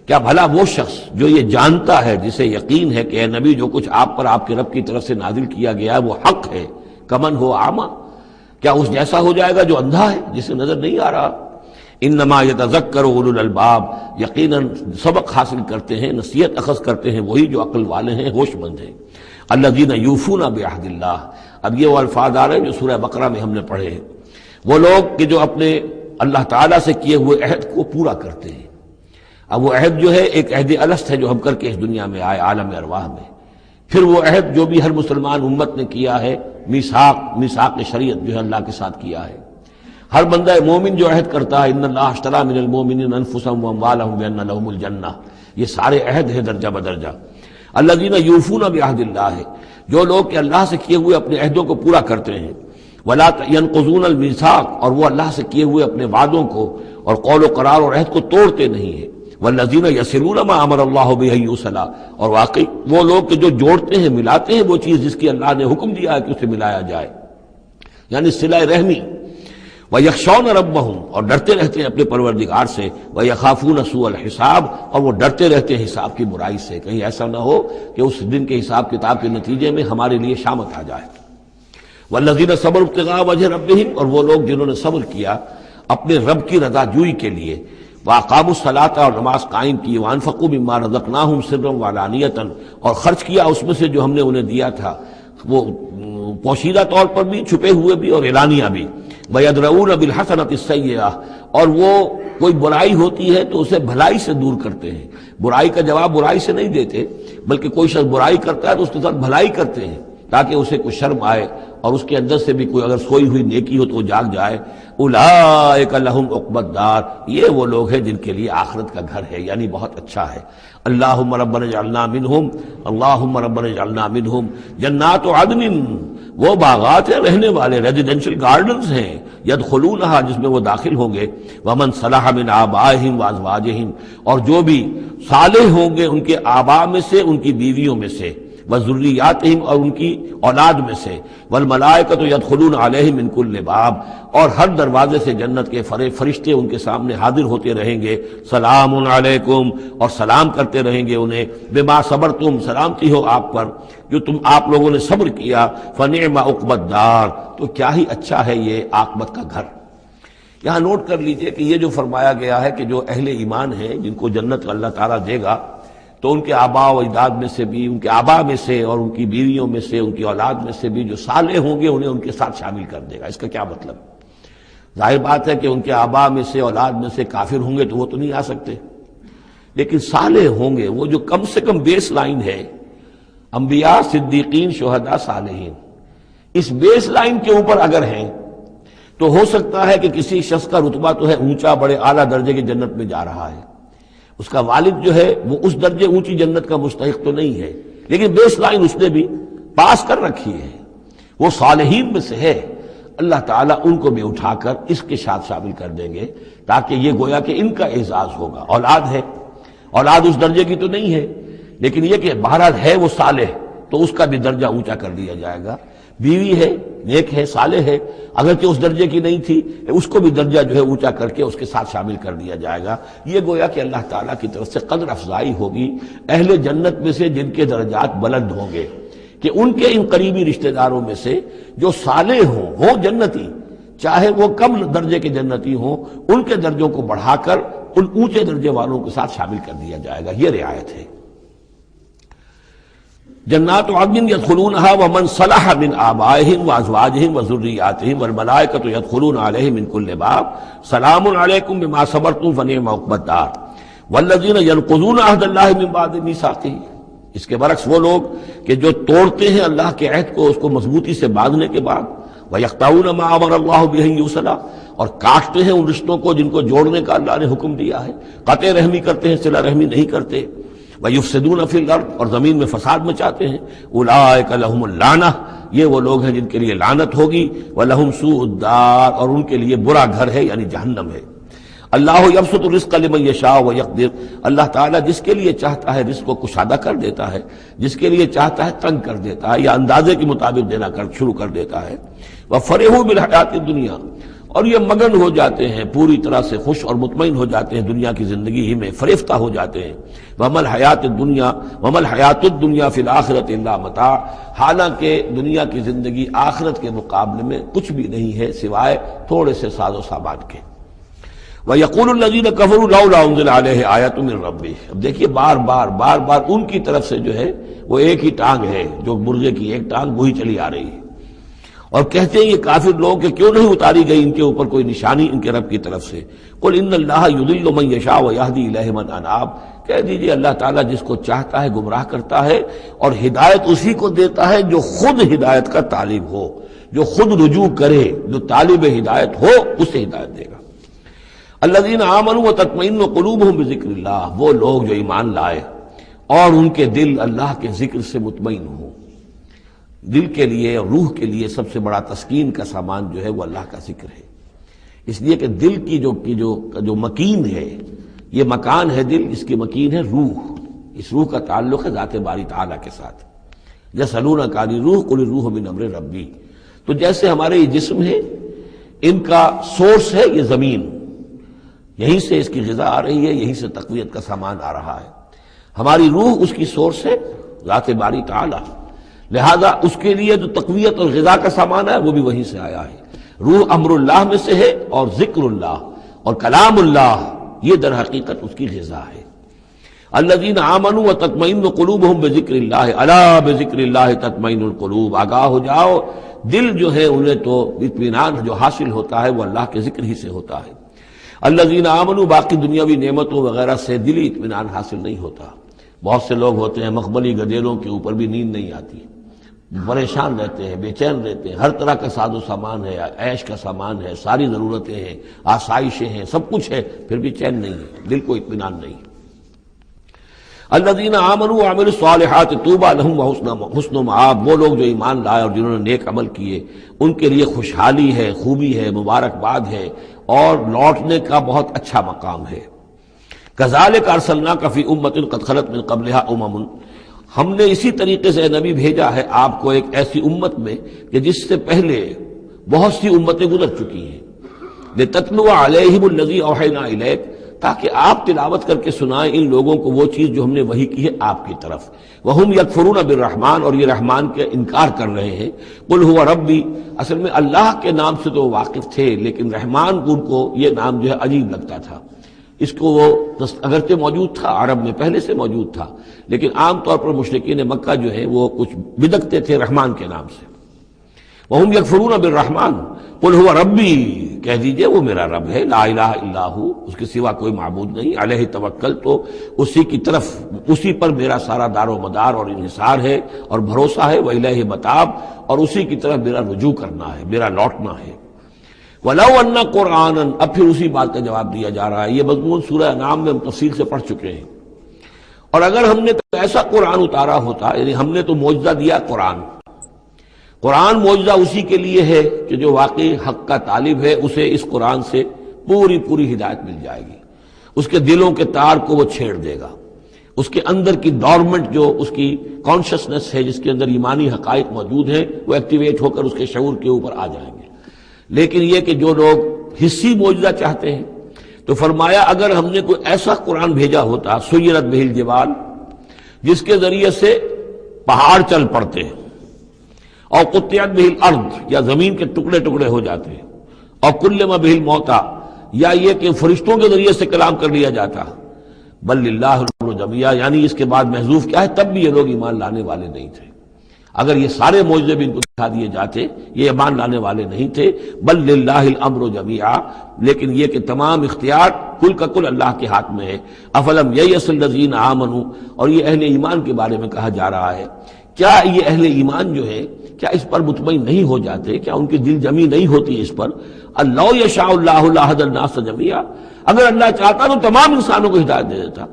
کیا بھلا وہ شخص جو یہ جانتا ہے، جسے یقین ہے کہ اے نبی جو کچھ آپ پر آپ کے رب کی طرف سے نازل کیا گیا ہے وہ حق ہے، کمن ہو اعمیٰ، کیا اس جیسا ہو جائے گا جو اندھا ہے، جسے نظر نہیں آ رہا؟ انما یتذکر اولو الالباب، یقیناً سبق حاصل کرتے ہیں، نصیحت اخذ کرتے ہیں وہی جو عقل والے ہیں، ہوش مند ہیں۔ الذین یوفون بعہد اللہ، اب یہ وہ الفاظ آ رہے ہیں جو سورہ بقرہ میں ہم نے پڑھے ہیں، وہ لوگ کہ جو اپنے اللہ تعالیٰ سے کیے ہوئے عہد کو پورا کرتے ہیں۔ اب وہ عہد جو ہے ایک عہد الست ہے جو ہم کر کے اس دنیا میں آئے عالم ارواح میں، پھر وہ عہد جو بھی ہر مسلمان امت نے کیا ہے، میثاق شریعت جو ہے اللہ کے ساتھ کیا ہے۔ ہر بندہ مومن جو عہد کرتا ہے، ان اللہ اشتری من المؤمنین انفسهم واموالهم بان لهم الجنہ، یہ سارے عہد ہیں درجہ بدرجہ۔ الذین یوفون بعہد اللہ، جو لوگ کہ اللہ سے کیے ہوئے اپنے عہدوں کو پورا کرتے ہیں، ولا ينقضون الميثاق، اور وہ اللہ سے کیے ہوئے اپنے وعدوں کو اور قول و قرار اور عہد کو توڑتے نہیں ہیں۔ والذین یصلون ما امر اللہ بہ ان یوصل، اور واقعی وہ لوگ کہ جو جوڑتے ہیں، ملاتے ہیں وہ چیز جس کی اللہ نے حکم دیا ہے کہ اسے ملایا جائے، یعنی صلہ رحمی۔ وَيَخْشَوْنَ رَبَّهُمْ، اور ڈرتے رہتے ہیں اپنے پروردگار سے، وَيَخَافُونَ سُوءَ الْحِسَابِ، اور وہ ڈرتے رہتے ہیں حساب کی برائی سے، کہیں ایسا نہ ہو کہ اس دن کے حساب کتاب کے نتیجے میں ہمارے لیے شامت آ جائے۔ وَالَّذِينَ صَبَرُوا ابْتِغَاءَ وَجْهِ رَبِّهِمْ، اور وہ لوگ جنہوں نے صبر کیا اپنے رب کی رضا جوئی کے لیے، وَأَقَامُوا الصَّلَاةَ، اور نماز قائم کی، وَأَنفَقُوا مِمَّا رَزَقْنَاهُمْ سِرًّا وَعَلَانِيَةً، اور خرچ کیا اس میں سے جو ہم نے انہیں دیا تھا، وہ پوشیدہ طور پر بھی، چھپے ہوئے بھی اور اعلانیہ بھی۔ وَيَدْرَؤُونَ بِالْحَسَنَةِ السَّيِّئَةَ، اور وہ کوئی برائی ہوتی ہے تو اسے بھلائی سے دور کرتے ہیں، برائی کا جواب برائی سے نہیں دیتے، بلکہ کوئی شخص برائی کرتا ہے تو اس کے ساتھ بھلائی کرتے ہیں تاکہ اسے کوئی شرم آئے اور اس کے اندر سے بھی کوئی اگر سوئی ہوئی نیکی ہو تو وہ جاگ جائے۔ اولئک لہم عقبی الدار، یہ وہ لوگ ہیں جن کے لیے آخرت کا گھر ہے، یعنی بہت اچھا ہے۔ اللہم ربنا اجعلنا منہم، اللہم ربنا اجعلنا منہم۔ جنات عدن، وہ باغات ہیں رہنے والے، ریزیڈینشل گارڈنز ہیں، یدخلونہا، جس میں وہ داخل ہوں گے، ومن صلح من آبائہم وازواجہم، اور جو بھی صالح ہوں گے ان کے آباء میں سے، ان کی بیویوں میں سے، وذریاتہم، اور ان کی اولاد میں سے، والملائکۃ یدخلون علیہم من کل باب، اور ہر دروازے سے جنت کے فرشتے ان کے سامنے حاضر ہوتے رہیں گے، سلام علیکم، اور سلام کرتے رہیں گے انہیں، بما صبرتم، سلامتی ہو آپ پر جو آپ لوگوں نے صبر کیا، فنعم عقبی الدار، تو کیا ہی اچھا ہے یہ عاقبت کا گھر۔ یہاں نوٹ کر لیجئے کہ یہ جو فرمایا گیا ہے کہ جو اہل ایمان ہیں جن کو جنت اللہ تعالیٰ دے گا، تو ان کے آباء و اجداد میں سے بھی، ان کے آباء میں سے اور ان کی بیویوں میں سے، ان کی اولاد میں سے بھی جو صالح ہوں گے انہیں ان کے ساتھ شامل کر دے گا۔ اس کا کیا مطلب؟ ظاہر بات ہے کہ ان کے آباء میں سے، اولاد میں سے کافر ہوں گے تو وہ تو نہیں آ سکتے، لیکن صالح ہوں گے، وہ جو کم سے کم بیس لائن ہے، انبیاء، صدیقین، شہداء، صالحین، اس بیس لائن کے اوپر اگر ہیں تو ہو سکتا ہے کہ کسی شخص کا رتبہ تو ہے اونچا، بڑے اعلیٰ درجے کی جنت میں جا رہا ہے، اس کا والد جو ہے وہ اس درجے اونچی جنت کا مستحق تو نہیں ہے، لیکن بیس لائن اس نے بھی پاس کر رکھی ہے، وہ صالحین میں سے ہے۔ اللہ تعالیٰ ان کو بھی اٹھا کر اس کے ساتھ شامل کر دیں گے، تاکہ یہ گویا کہ ان کا اعزاز ہوگا۔ اولاد ہے، اولاد اس درجے کی تو نہیں ہے، لیکن یہ کہ بہرحال ہے وہ صالح، تو اس کا بھی درجہ اونچا کر دیا جائے گا۔ بیوی ہے، نیک ہے، صالح ہے، اگرچہ اس درجے کی نہیں تھی، اس کو بھی درجہ جو ہے اونچا کر کے اس کے ساتھ شامل کر دیا جائے گا۔ یہ گویا کہ اللہ تعالیٰ کی طرف سے قدر افزائی ہوگی اہل جنت میں سے جن کے درجات بلند ہوں گے، کہ ان کے ان قریبی رشتہ داروں میں سے جو صالح ہوں جنتی، چاہے وہ کم درجے کے جنتی ہوں، ان کے درجوں کو بڑھا کر ان اونچے درجے والوں کے ساتھ شامل کر دیا جائے گا۔ یہ رعایت ہے۔ جنات عدن یدخلونہا ومن صلح من آبائہم وازواجہم وذریاتہم والملائکۃ یدخلون علیہم من کل باب سلام علیکم بما صبرتم فنعم عقبی الدار والذین ینقضون عہد اللہ من بعد میثاقہ۔ اس کے برعکس وہ لوگ کہ جو توڑتے ہیں اللہ کے عہد کو، اس کو مضبوطی سے باندھنے کے بعد، وَيَقْطَعُونَ مَا أَمَرَ اللَّهُ بِهِ أَن يُوصَلَ، اور کاٹتے ہیں ان رشتوں کو جن کو جوڑنے کا اللہ نے حکم دیا ہے، قطع رحمی کرتے ہیں، صلہ رحمی نہیں کرتے، وَيُفْسِدُونَ فِي الْأَرْضِ، اور زمین میں فساد مچاتے ہیں، أُولَٰئِكَ لَهُمُ اللَّعْنَةُ، یہ وہ لوگ ہیں جن کے لیے لعنت ہوگی، وَلَهُمْ سُوءُ الدَّارِ، اور ان کے لیے برا گھر ہے یعنی جہنم ہے۔ اللہ یبسط الرزق لمن یشاء ویقدر، اللہ تعالیٰ جس کے لیے چاہتا ہے رزق کو کشادہ کر دیتا ہے، جس کے لیے چاہتا ہے تنگ کر دیتا ہے یا اندازے کے مطابق دینا شروع کر دیتا ہے۔ وَفَرِحُوا بِالْحَيَاةِ الدُّنْيَا، اور یہ مگن ہو جاتے ہیں، پوری طرح سے خوش اور مطمئن ہو جاتے ہیں دنیا کی زندگی ہی میں، فریفتہ ہو جاتے ہیں۔ وَمَا الْحَيَاةُ الدُّنْيَا فِي الْآخِرَةِ إِلَّا مَتَاعٌ، حالانکہ دنیا کی زندگی آخرت کے مقابلے میں کچھ بھی نہیں ہے سوائے تھوڑے سے ساز و سامان کے۔ وَيَقُولُ الَّذِينَ كَفَرُوا لَوْلَا أُنزِلَ عَلَيْهِ آیَةٌ مِّن رَّبِّهِ۔ اب دیکھیے بار بار ان کی طرف سے جو ہے وہ ایک ہی ٹانگ ہے، جو مرغے کی ایک ٹانگ وہی چلی آ رہی ہے، اور کہتے ہیں یہ کافر لوگ کہ کیوں نہیں اتاری گئی ان کے اوپر کوئی نشانی ان کے رب کی طرف سے۔ قُلْ إِنَّ اللَّهَ يُضِلُّ مَن يَشَاءُ وَيَهْدِي إِلَيْهِ مَنْ أَنَابَ، کہہ دیجئے اللہ تعالیٰ جس کو چاہتا ہے گمراہ کرتا ہے، اور ہدایت اسی کو دیتا ہے جو خود ہدایت کا طالب ہو، جو خود رجوع کرے، جو طالب ہدایت ہو اسے ہدایت دے گا۔ الذین آمنوا وتطمئن قلوبهم بذکر اللہ، وہ لوگ جو ایمان لائے اور ان کے دل اللہ کے ذکر سے مطمئن ہوں۔ دل کے لیے اور روح کے لیے سب سے بڑا تسکین کا سامان جو ہے وہ اللہ کا ذکر ہے، اس لیے کہ دل کی جو مکین ہے، یہ مکان ہے دل، اس کی مکین ہے روح، اس روح کا تعلق ہے ذات باری تعالیٰ کے ساتھ۔ یسألونک عن الروح قل الروح من امر ربی، تو جیسے ہمارے یہ جسم ہے، ان کا سورس ہے یہ زمین، یہیں سے اس کی غذا آ رہی ہے، یہیں سے تقویت کا سامان آ رہا ہے۔ ہماری روح اس کی سورس ہے ذات باری تعالیٰ، لہذا اس کے لیے جو تقویت اور غذا کا سامان ہے وہ بھی وہیں سے آیا ہے۔ روح امر اللہ میں سے ہے، اور ذکر اللہ اور کلام اللہ یہ در حقیقت اس کی غذا ہے۔ الذین آمنوا وتطمئن قلوبهم بذکر اللہ، الا بذکر اللہ تطمئن القلوب، آگاہ ہو جاؤ، دل جو ہے انہیں تو اطمینان جو حاصل ہوتا ہے وہ اللہ کے ذکر ہی سے ہوتا ہے۔ الذین آمنوا، باقی دنیاوی نعمتوں وغیرہ سے دلی اطمینان حاصل نہیں ہوتا۔ بہت سے لوگ ہوتے ہیں مخملی گدیلوں کے اوپر بھی نیند نہیں آتی، پریشان رہتے ہیں، بے چین رہتے ہیں، ہر طرح کا ساز و سامان ہے، عیش کا سامان ہے، ساری ضرورتیں ہیں، آسائشیں ہیں، سب کچھ ہے، پھر بھی چین نہیں ہے، دل کو اطمینان نہیں۔ الذین آمنوا وعملوا الصالحات طوبی لہم وحسن مآب، وہ لوگ جو ایمان لائے اور جنہوں نے نیک عمل کیے ان کے لیے خوشحالی ہے، خوبی ہے، مبارکباد ہے، اور لوٹنے کا بہت اچھا مقام ہے۔ کذالک ارسلناک فی امۃ قد خلت من قبلھا امم، ہم نے اسی طریقے سے نبی بھیجا ہے آپ کو ایک ایسی امت میں کہ جس سے پہلے بہت سی امتیں گزر چکی ہیں، لتتلو علیہم الذی اوحینا الیک، تاکہ آپ تلاوت کر کے سنائیں ان لوگوں کو وہ چیز جو ہم نے وحی کی ہے آپ کی طرف۔ وہم یکفرون بالرحمن، اور یہ رحمان کے انکار کر رہے ہیں۔ قل هو ربی، اصل میں اللہ کے نام سے تو واقف تھے، لیکن رحمان ان کو یہ نام جو ہے عجیب لگتا تھا، اس کو وہ اگرچہ موجود تھا عرب میں پہلے سے موجود تھا، لیکن عام طور پر مشرکین مکہ جو ہے وہ کچھ بدکتے تھے رحمان کے نام سے۔ وہم یکفرون بالرحمن قل هو ربی، کہہ دیجئے وہ میرا رب ہے، لا الہ الا ہو، اس کے سوا کوئی معبود نہیں، علیہ توکل، تو اسی کی طرف، اسی پر میرا سارا دار و مدار اور انحصار ہے اور بھروسہ ہے، وإلیہ متاب، اور اسی کی طرف میرا رجوع کرنا ہے، میرا لوٹنا ہے۔ وَلَوْ أَنَّ قُرْآنًا، اب پھر اسی بات کا جواب دیا جا رہا ہے، یہ مضمون سورہ انعام میں ہم تفصیل سے پڑھ چکے ہیں۔ اور اگر ہم نے تو ایسا قرآن اتارا ہوتا، یعنی ہم نے تو معجزہ دیا قرآن معجزہ اسی کے لیے ہے کہ جو واقعی حق کا طالب ہے اسے اس قرآن سے پوری ہدایت مل جائے گی، اس کے دلوں کے تار کو وہ چھیڑ دے گا، اس کے اندر کی ڈورمنٹ جو اس کی کانشسنس ہے، جس کے اندر ایمانی حقائق موجود ہیں، وہ ایکٹیویٹ ہو کر اس کے شعور کے اوپر آ جائیں گے۔ لیکن یہ کہ جو لوگ حصی معجزہ چاہتے ہیں، تو فرمایا اگر ہم نے کوئی ایسا قرآن بھیجا ہوتا، سیرت بہ الجبال، جس کے ذریعے سے پہاڑ چل پڑتے ہیں، اور قطعت بہ الارض، یا زمین کے ٹکڑے ٹکڑے ہو جاتے ہیں، اور کلم بہ الموتى، یا یہ کہ فرشتوں کے ذریعے سے کلام کر لیا جاتا، بل للہ الامر جمیعا، یعنی اس کے بعد محذوف کیا ہے، تب بھی یہ لوگ ایمان لانے والے نہیں تھے۔ اگر یہ سارے معجزے بھی ان کو دکھا دیے جاتے یہ ایمان لانے والے نہیں تھے، بل للہ الامر جمیعا، لیکن یہ کہ تمام اختیار کل کا کل اللہ کے ہاتھ میں ہے۔ افلم ییأس الذین آمنوا، اور یہ اہل ایمان کے بارے میں کہا جا رہا ہے، کیا یہ اہل ایمان جو ہے کیا اس پر مطمئن نہیں ہو جاتے، کیا ان کی دل جمی نہیں ہوتی اس پر؟ اللہ یشاء اللہ لہدی الناس جمیعا، اگر اللہ چاہتا تو تمام انسانوں کو ہدایت دے دیتا۔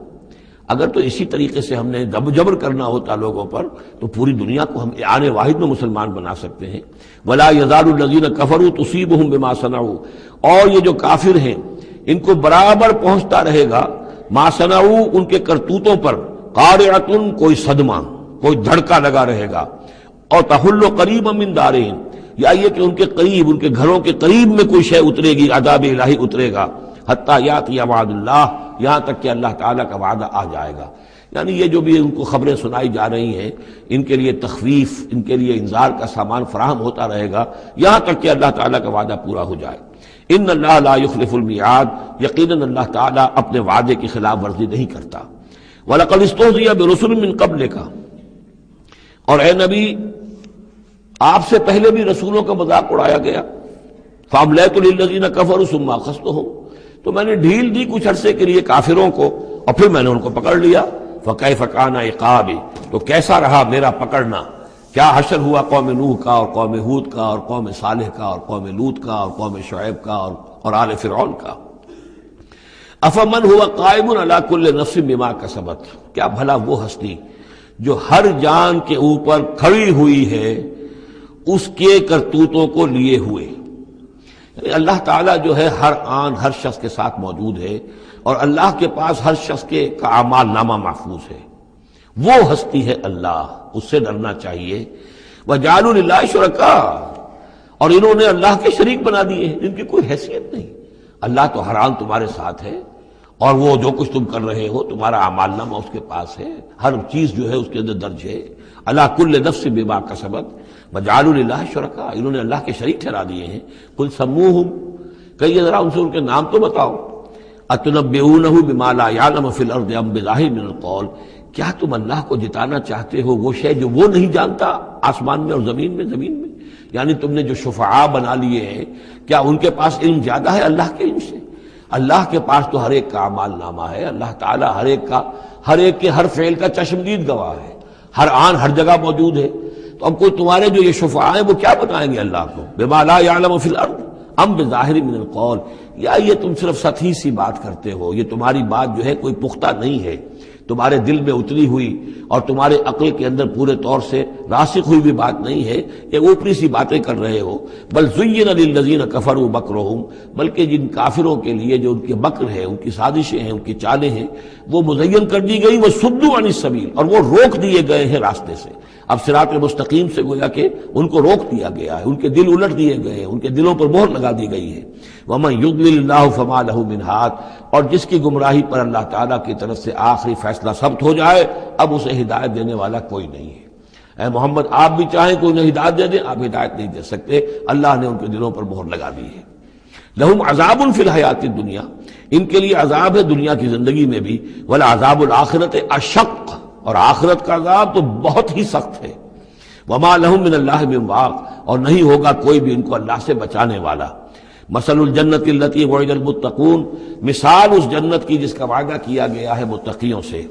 اگر تو اسی طریقے سے ہم نے جبر کرنا ہوتا لوگوں پر تو پوری دنیا کو ہم آن واحد میں مسلمان بنا سکتے ہیں۔ ولا یزال الذین کفروا تصیبهم بما صنعوا، اور یہ جو کافر ہیں ان کو برابر پہنچتا رہے گا ما صنعوا، ان کے کرتوتوں پر، قارعۃ، کوئی صدمہ، کوئی دھڑکا لگا رہے گا، اور تحل قریبا من دارہم، یا یہ کہ ان کے قریب، ان کے گھروں کے قریب میں کوئی شے اترے گی، عذاب الہی اترے گا، حتی یاتی وعد اللہ، یہاں تک کہ اللہ تعالیٰ کا وعدہ آ جائے گا۔ یعنی یہ جو بھی ان کو خبریں سنائی جا رہی ہیں، ان کے لیے تخویف، ان کے لیے انذار کا سامان فراہم ہوتا رہے گا، یہاں تک کہ اللہ تعالیٰ کا وعدہ پورا ہو جائے۔ ان اللہ لا یخلف المیعاد، یقیناً اللہ تعالیٰ اپنے وعدے کی خلاف ورزی نہیں کرتا۔ وَلَقَدِ اسْتُهْزِئَ بِرُسُلٍ مِّن قَبْلِكَ، اور اے نبی آپ سے پہلے بھی رسولوں کا مذاق اڑایا گیا۔ فَأَمْلَيْتُ لِلَّذِينَ كَفَرُوا ثُمَّ أَخَذْتُهُمْ، تو میں نے ڈھیل دی کچھ عرصے کے لیے کافروں کو، اور پھر میں نے ان کو پکڑ لیا۔ فَكَيْفَ كَانَ عِقَابِ، تو کیسا رہا میرا پکڑنا، کیا حشر ہوا قوم نوح کا اور قوم ہود کا اور قوم صالح کا اور قوم لوط کا اور قوم شعیب کا اور آل فرعون کا۔ افمن ہوا قائم علی کل نفس بما کسبت، کیا بھلا وہ ہستی جو ہر جان کے اوپر کھڑی ہوئی ہے اس کے کرتوتوں کو لیے ہوئے، یعنی اللہ تعالیٰ جو ہے ہر آن ہر شخص کے ساتھ موجود ہے، اور اللہ کے پاس ہر شخص کے کا اعمال نامہ محفوظ ہے۔ وہ ہستی ہے اللہ، اس سے ڈرنا چاہیے۔ وَجَعَلُوا لِلَّهِ شُرَكَاءَ، اور انہوں نے اللہ کے شریک بنا دیے ہیں جن کی کوئی حیثیت نہیں۔ اللہ تو ہر آن تمہارے ساتھ ہے، اور وہ جو کچھ تم کر رہے ہو تمہارا اعمال نامہ اس کے پاس ہے، ہر چیز جو ہے اس کے اندر درج ہے۔ عَلَىٰ كُلِّ نَفْسٍ بِمَا كَسَبَتْ وَجَعَلُوا لِلَّهِ شُرَكَاءَ، انہوں نے اللہ کے شریک ٹھہرا دیے ہیں۔ قُلْ سَمُّوهُمْ، کہیے ذرا ان سے ان کے نام تو بتاؤ۔ أَتُنَبِّئُونَهُ بِمَا لَا يَعْلَمُ فِي الْأَرْضِ أَمْ بِظَاهِرٍ مِّنَ الْقَوْلِ، کیا تم اللہ کو جتانا چاہتے ہو وہ شے جو وہ نہیں جانتا آسمان میں اور زمین میں؟ یعنی تم نے جو شفعاء بنا لیے ہیں، کیا ان کے پاس علم زیادہ ہے اللہ کے علم سے؟ اللہ کے پاس تو ہر ایک کا اعمال نامہ ہے، اللہ تعالیٰ ہر ایک کے ہر فعل کا چشمدید گواہ ہے، ہر آن ہر جگہ موجود ہے۔ تو اب کوئی تمہارے جو یہ شفعاء ہیں وہ کیا بتائیں گے اللہ کو؟ بما لا يعلم فی الارض ام بظاہر من القول، یا یہ تم صرف سطحی سی بات کرتے ہو، یہ تمہاری بات جو ہے کوئی پختہ نہیں ہے، تمہارے دل میں اتری ہوئی اور تمہارے عقل کے اندر پورے طور سے راسخ ہوئی بھی بات نہیں ہے، یہ اوپری سی باتیں کر رہے ہو۔ بل زین للذین کفروا مکرہم، بلکہ جن کافروں کے لیے جو ان کے مکر ہے، ان کی سازشیں ہیں، ان کی چالیں ہیں، وہ مزین کر دی گئی، وصدوا عن السبیل، اور وہ روک دیے گئے ہیں راستے سے۔ اب صراط مستقیم سے گویا کہ ان کو روک دیا گیا ہے، ان کے دل الٹ دیے گئے ہیں، ان کے دلوں پر مہر لگا دی گئی ہے۔ وَمَن يُضْلِلِ اللَّهُ فَمَا لَهُ مِنْ هَادٍ، اور جس کی گمراہی پر اللہ تعالیٰ کی طرف سے آخری فیصلہ ثبت ہو جائے، اب اسے ہدایت دینے والا کوئی نہیں ہے۔ اے محمد آپ بھی چاہیں کوئی انہیں ہدایت دے دیں، آپ ہدایت نہیں دے سکتے، اللہ نے ان کے دلوں پر مہر لگا دی ہے۔ لَهُمْ عَذَابٌ فِي الْحَيَاةِ الدُّنْيَا، ان کے لیے عذاب ہے دنیا کی زندگی میں بھی، وَلَعَذَابُ الْآخِرَةِ أَشَقُّ، اور آخرت کا عذاب تو بہت ہی سخت ہے۔ وَمَا لَهُم مِّنَ اللَّهِ مِن وَاقٍ، اور نہیں ہوگا کوئی بھی ان کو اللہ سے بچانے والا۔ مثل الجنت التي وعد المتقون، مثال اس جنت کی جس کا وعدہ کیا گیا ہے متقیوں سے۔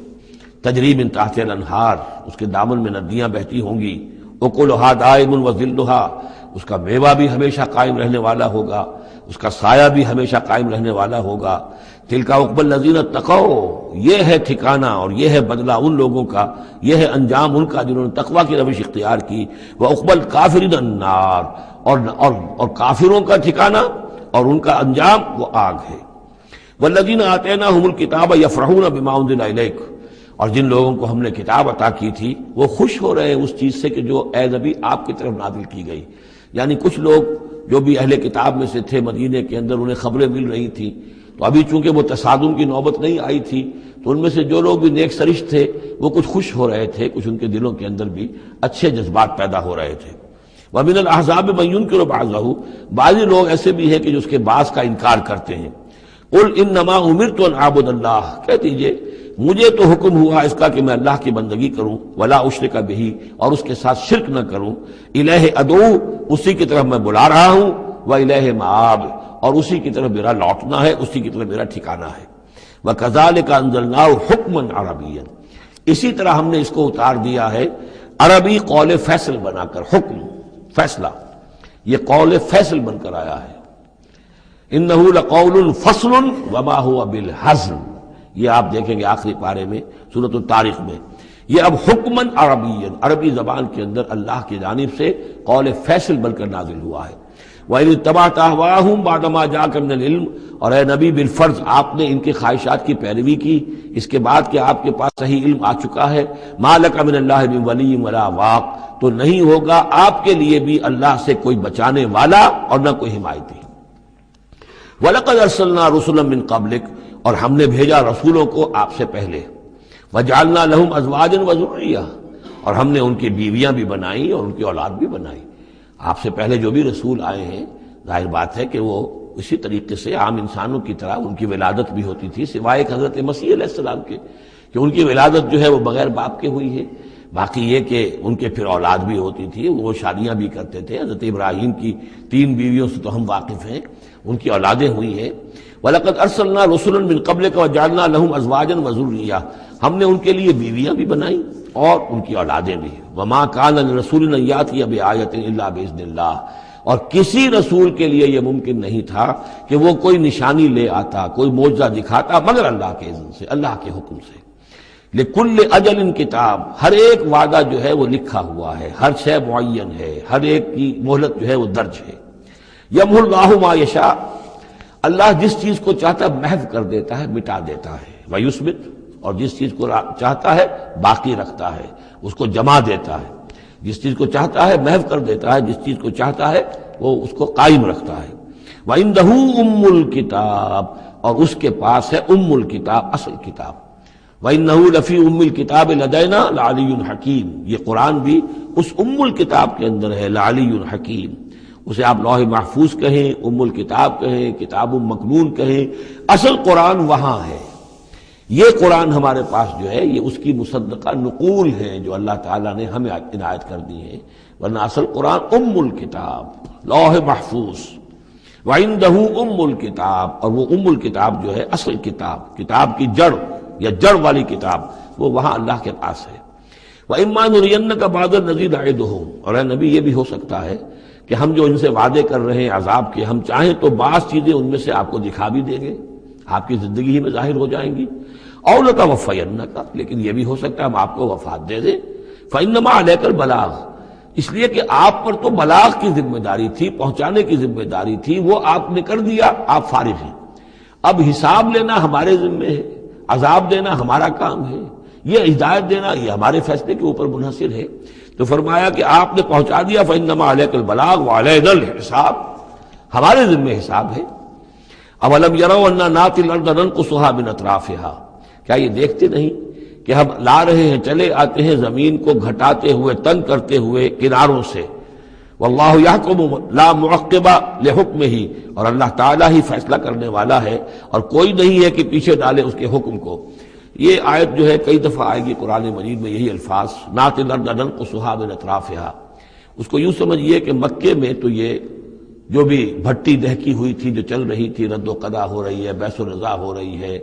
تجری من تحتها الانہار، اس کے دامن میں ندیاں بہتی ہوں گی۔ اکلها دائم وظلها، اس کا میوہ بھی ہمیشہ قائم رہنے والا ہوگا، اس کا سایہ بھی ہمیشہ قائم رہنے والا ہوگا۔ تلک عقبی الذین اتقوا، یہ ہے ٹھکانہ اور یہ ہے بدلہ ان لوگوں کا، یہ ہے انجام ان کا جنہوں نے تقوی کی روش اختیار کی۔ وعقبی الکافرین النار، اور کافروں کا ٹھکانہ اور ان کا انجام وہ آگ ہے۔ والذین آتیناہم الکتاب یفرحون بما انزل الیک، اور جن لوگوں کو ہم نے کتاب عطا کی تھی وہ خوش ہو رہے ہیں اس چیز سے کہ جو اے نبی آپ کی طرف نازل کی گئی۔ یعنی کچھ لوگ جو بھی اہل کتاب میں سے تھے مدینے کے اندر، انہیں خبریں مل رہی تھیں، تو ابھی چونکہ وہ تصادم کی نوبت نہیں آئی تھی، تو ان میں سے جو لوگ بھی نیک سرشت تھے وہ کچھ خوش ہو رہے تھے، کچھ ان کے دلوں کے اندر بھی اچھے جذبات پیدا ہو رہے تھے۔ وَمِنَ الْأَحْزَابِ مَن يُنكِرُ بَعْضَهُ، بعض لوگ ایسے بھی ہیں کہ جو اس کے بعض کا انکار کرتے ہیں۔ قُلْ إِنَّمَا أُمِرْتُ أَنْ أَعْبُدَ اللَّهَ، کہہ دیجئے مجھے تو حکم ہوا اس کا کہ میں اللہ کی بندگی کروں، وَلَا أُشْرِكَ بِهِ، اور اس کے ساتھ شرک نہ کروں، إِلَيْهِ أَدْعُو، اسی کی طرف میں بلا رہا ہوں، وَإِلَيْهِ مَآبِ، اور اسی کی طرف میرا لوٹنا ہے، اسی کی طرف میرا ٹھکانہ ہے۔ وَكَذَلِكَ أَنزَلْنَاهُ حُكْمًا عَرَبِيًّا، اسی طرح ہم نے اس کو اتار دیا ہے عربی قول فیصل بنا کر، حکم فیصلہ، یہ قول فیصل بن کر آیا ہے۔ انہ لقول فصل وما هو بالحزن، یہ آپ دیکھیں گے آخری پارے میں سورۃ الطارق میں، یہ اب حکمن عربی، عربی زبان کے اندر اللہ کی جانب سے قول فیصل بن کر نازل ہوا ہے۔ وَإِنِ اتَّبَعْتَ أَهْوَاءَهُمْ بَعْدَ مَا جَاءَكَ مِنَ الْعِلْمِ، اور اے نبی بالفرض آپ نے ان کی خواہشات کی پیروی کی اس کے بعد کہ آپ کے پاس صحیح علم آ چکا ہے۔ مَا لَكَ مِنَ اللَّهِ مِن وَلِيٍّ وَلَا وَاقٍ، تو نہیں ہوگا آپ کے لیے بھی اللہ سے کوئی بچانے والا اور نہ کوئی حمایتی۔ وَلَقَدْ أَرْسَلْنَا رُسُلًا مِّن قَبْلِكَ، اور ہم نے بھیجا رسولوں کو آپ سے پہلے۔ وَجَعَلْنَا لَهُمْ أَزْوَاجًا وَذُرِّيَّةً، اور ہم نے ان کی بیویاں بھی بنائیں اور ان کی اولاد بھی بنائی۔ آپ سے پہلے جو بھی رسول آئے ہیں ظاہر بات ہے کہ وہ اسی طریقے سے عام انسانوں کی طرح ان کی ولادت بھی ہوتی تھی، سوائے ایک حضرت مسیح علیہ السلام کے کہ ان کی ولادت جو ہے وہ بغیر باپ کے ہوئی ہے۔ باقی یہ کہ ان کے پھر اولاد بھی ہوتی تھی، وہ شادیاں بھی کرتے تھے۔ حضرت ابراہیم کی 3 بیویوں سے تو ہم واقف ہیں، ان کی اولادیں ہوئی ہیں۔ وَلَقَدْ أَرْسَلْنَا رُسُلًا مِّن قَبْلِكَ وَجَعَلْنَا لَهُمْ أَزْوَاجًا وَذُرِّيَّةً، ہم نے ان کے لیے بیویاں بھی بنائیں اور ان کی اولادیں بھی۔ وَمَا كَانَ لِرَسُولٍ أَن يَأْتِيَ بِآيَةٍ إِلَّا بِإِذْنِ اللَّهِ، اور کسی رسول کے لیے یہ ممکن نہیں تھا کہ وہ کوئی نشانی لے آتا، کوئی معجزہ دکھاتا، مگر اللہ کے اذن سے، اللہ کے حکم سے۔ لِكُلِّ أَجَلٍ کتاب، ہر ایک وعدہ جو ہے وہ لکھا ہوا ہے، ہر شے معین ہے، ہر ایک کی مہلت جو ہے وہ درج ہے۔ يَمْحُو اللَّهُ مَا يَشَاءُ، اللہ جس چیز کو چاہتا ہے محو کر دیتا ہے، مٹا دیتا ہے۔ وَيُثْبِتُ، اور جس چیز کو چاہتا ہے باقی رکھتا ہے، اس کو جمع دیتا ہے۔ جس چیز کو چاہتا ہے محو کر دیتا ہے، جس چیز کو چاہتا ہے وہ اس کو قائم رکھتا ہے۔ وَعِندَهُ أُمُّ الْكِتَابِ، اور اس کے پاس ہے ام الکتاب، اصل کتاب۔ وَإِنَّهُ لَفِي أُمِّ الْكِتَابِ لَدَيْنَا لَعَلِيٌّ حَكِيمٌ، یہ قرآن بھی اس ام الکتاب کے اندر ہے، لَعَلِيٌّ حَكِيمٌ۔ اسے آپ لوح محفوظ کہیں، ام الکتاب کہیں، کتاب مکنون کہیں، اصل قرآن وہاں ہے۔ یہ قرآن ہمارے پاس جو ہے یہ اس کی مصدقہ نقول ہے جو اللہ تعالیٰ نے ہمیں عنایت کر دی ہے، ورنہ اصل قرآن ام الکتاب، لوح محفوظ۔ وَعِندَهُ أُمُّ الْكِتَابِ، اور وہ ام الکتاب جو ہے اصل کتاب، کتاب کی جڑ یا جڑ والی کتاب، وہ وہاں اللہ کے پاس ہے۔ وَإِمَّا نُرِيَنَّكَ بَعْضَ الَّذِي نَعِدُهُمْ، اور اے نبی یہ بھی ہو سکتا ہے کہ ہم جو ان سے وعدے کر رہے ہیں عذاب کے، ہم چاہیں تو بعض چیزیں ان میں سے آپ کو دکھا بھی دیں گے، آپ کی زندگی ہی میں ظاہر ہو جائیں گی۔ أَوْ لَتَوَفَّيَنَّكَ، لیکن یہ بھی ہو سکتا ہے ہم آپ کو وفات دے دیں۔ فَإِنَّمَا عَلَيْكَ الْبَلَاغُ، اس لیے کہ آپ پر تو بلاغ کی ذمہ داری تھی، پہنچانے کی ذمہ داری تھی، وہ آپ نے کر دیا، آپ فارغ ہیں۔ اب حساب لینا ہمارے ذمہ ہے، عذاب دینا ہمارا کام ہے، یہ ہدایت دینا یہ ہمارے فیصلے کے اوپر منحصر ہے۔ تو فرمایا کہ آپ نے پہنچا دیا، فَإِنَّمَا عَلَيْكَ الْبَلَاغُ وَعَلَيْنَا الْحِسَابُ، ہمارے ذمہ حساب ہے۔ أَوَلَمْ يَرَوْا أَنَّا نَأْتِي الْأَرْضَ نَنْقُصُهَا مِنْ أَطْرَافِهَا، کیا یہ دیکھتے نہیں کہ ہم لا رہے ہیں، چلے آتے ہیں زمین کو گھٹاتے ہوئے، تنگ کرتے ہوئے کناروں سے۔ واللہ یحکم لا معقب لحکمہ، اور اللہ تعالیٰ ہی فیصلہ کرنے والا ہے اور کوئی نہیں ہے کہ پیچھے ڈالے اس کے حکم کو۔ یہ آیت جو ہے کئی دفعہ آئے گی قرآن مجید میں، یہی الفاظ، نَأْتِي الْأَرْضَ نَنْقُصُهَا مِنْ أَطْرَافِهَا۔ اس کو یوں سمجھیے کہ مکے میں تو یہ جو بھی بھٹی دہکی ہوئی تھی، جو چل رہی تھی، رد و قضا ہو رہی ہے، بیس و رضا ہو رہی ہے،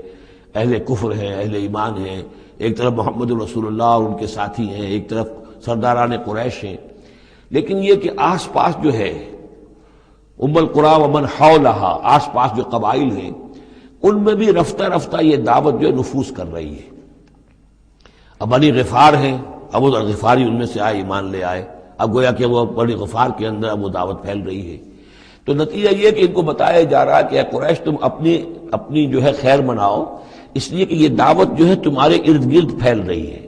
اہل کفر ہیں، اہل ایمان ہیں، ایک طرف محمد رسول اللہ اور ان کے ساتھی ہیں، ایک طرف سرداران قریش ہیں، لیکن یہ کہ آس پاس جو ہے ام القریٰ ومن حولہا، آس پاس جو قبائل ہیں، ان میں بھی رفتہ رفتہ یہ دعوت جو ہے نفوذ کر رہی ہے۔ اب بنی غفار ہیں، ابو ذر غفاری ان میں سے آئے، ایمان لے آئے، اب گویا کہ وہ بنی غفار کے اندر اب وہ دعوت پھیل رہی ہے۔ تو نتیجہ یہ کہ ان کو بتایا جا رہا ہے کہ اے قریش تم اپنی جو ہے خیر مناؤ، اس لیے کہ یہ دعوت جو ہے تمہارے ارد گرد پھیل رہی ہے،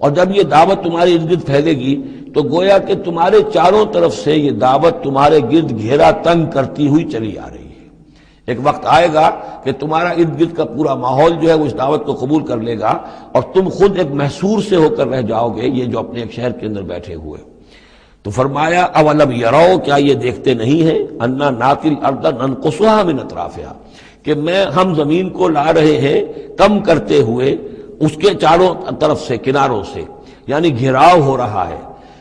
اور جب یہ دعوت تمہارے ارد گرد پھیلے گی تو گویا کہ تمہارے چاروں طرف سے یہ دعوت تمہارے گرد گھیرا تنگ کرتی ہوئی چلی آ رہی ہے۔ ایک وقت آئے گا کہ تمہارا ارد گرد کا پورا ماحول جو ہے وہ اس دعوت کو قبول کر لے گا، اور تم خود ایک محصور سے ہو کر رہ جاؤ گے، یہ جو اپنے ایک شہر کے اندر بیٹھے ہوئے۔ تو فرمایا اولم یرو، کیا یہ دیکھتے نہیں ہیں، انا ناتی الارض ننقصها من اطرافها، کہ ہم زمین کو لا رہے ہیں کم کرتے ہوئے اس کے چاروں طرف سے، کناروں سے، یعنی گھیراؤ ہو رہا ہے۔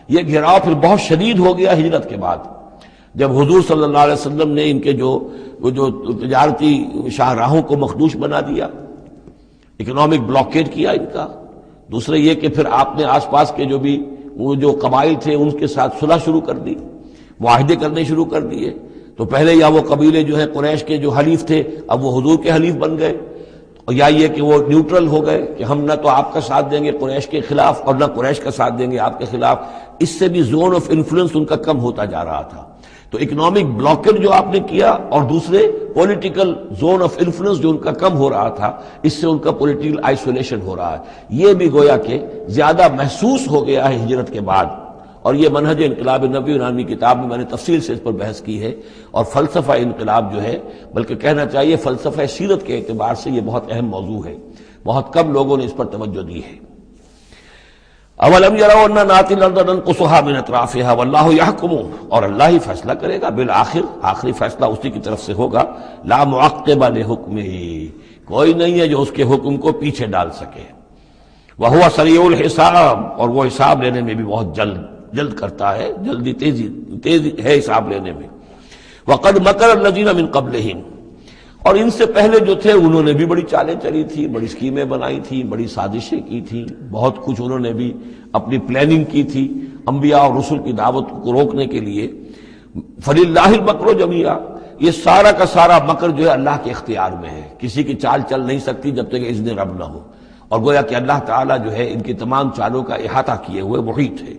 یہ گھیراؤ پھر بہت شدید ہو گیا ہجرت کے بعد، جب حضور صلی اللہ علیہ وسلم نے ان کے جو تجارتی شاہراہوں کو مخدوش بنا دیا، اکنامک بلاکیڈ کیا ان کا۔ دوسرے یہ کہ پھر آپ نے آس پاس کے وہ جو قبائل تھے ان کے ساتھ صلح شروع کر دی، معاہدے کرنے شروع کر دیے۔ تو پہلے یا وہ قبیلے جو ہیں قریش کے جو حلیف تھے، اب وہ حضور کے حلیف بن گئے، اور یا یہ کہ وہ نیوٹرل ہو گئے کہ ہم نہ تو آپ کا ساتھ دیں گے قریش کے خلاف اور نہ قریش کا ساتھ دیں گے آپ کے خلاف۔ اس سے بھی زون آف انفلوئنس ان کا کم ہوتا جا رہا تھا۔ تو اکنامک بلاکیڈ جو آپ نے کیا، اور دوسرے پولیٹیکل زون آف انفلوئنس جو ان کا کم ہو رہا تھا، اس سے ان کا پولیٹیکل آئسولیشن ہو رہا ہے، یہ بھی گویا کہ زیادہ محسوس ہو گیا ہے ہجرت کے بعد۔ اور یہ منہج انقلاب نبوی نامی کتاب میں نے تفصیل سے اس پر بحث کی ہے، اور فلسفہ انقلاب جو ہے، بلکہ کہنا چاہیے فلسفہ سیرت کے اعتبار سے یہ بہت اہم موضوع ہے، بہت کم لوگوں نے اس پر توجہ دی ہے۔ اولم یروا انا ناتی الارض ننقصها من اطرافها واللہ یحکم، اور اللہ ہی فیصلہ کرے گا، بالآخر آخری فیصلہ اسی کی طرف سے ہوگا، لا معقب لحکمہ، کوئی نہیں ہے جو اس کے حکم کو پیچھے ڈال سکے، وہو سریع الحساب، اور وہ حساب لینے میں بھی بہت جلد کرتا ہے، جلدی تیزی ہے حساب لینے میں۔ وقد مکر الذین من قبلہم، اور ان سے پہلے جو تھے انہوں نے بھی بڑی چالیں چلی تھی، بڑی اسکیمیں بنائی تھی، بڑی سازشیں کی تھی، بہت کچھ انہوں نے بھی اپنی پلاننگ کی تھی انبیاء اور رسل کی دعوت کو روکنے کے لیے۔ فللہ المکر جمیعا، یہ سارا کا سارا مکر جو ہے اللہ کے اختیار میں ہے، کسی کی چال چل نہیں سکتی جب تک اذن رب نہ ہو، اور گویا کہ اللہ تعالیٰ جو ہے ان کی تمام چالوں کا احاطہ کیے ہوئے محیط ہے۔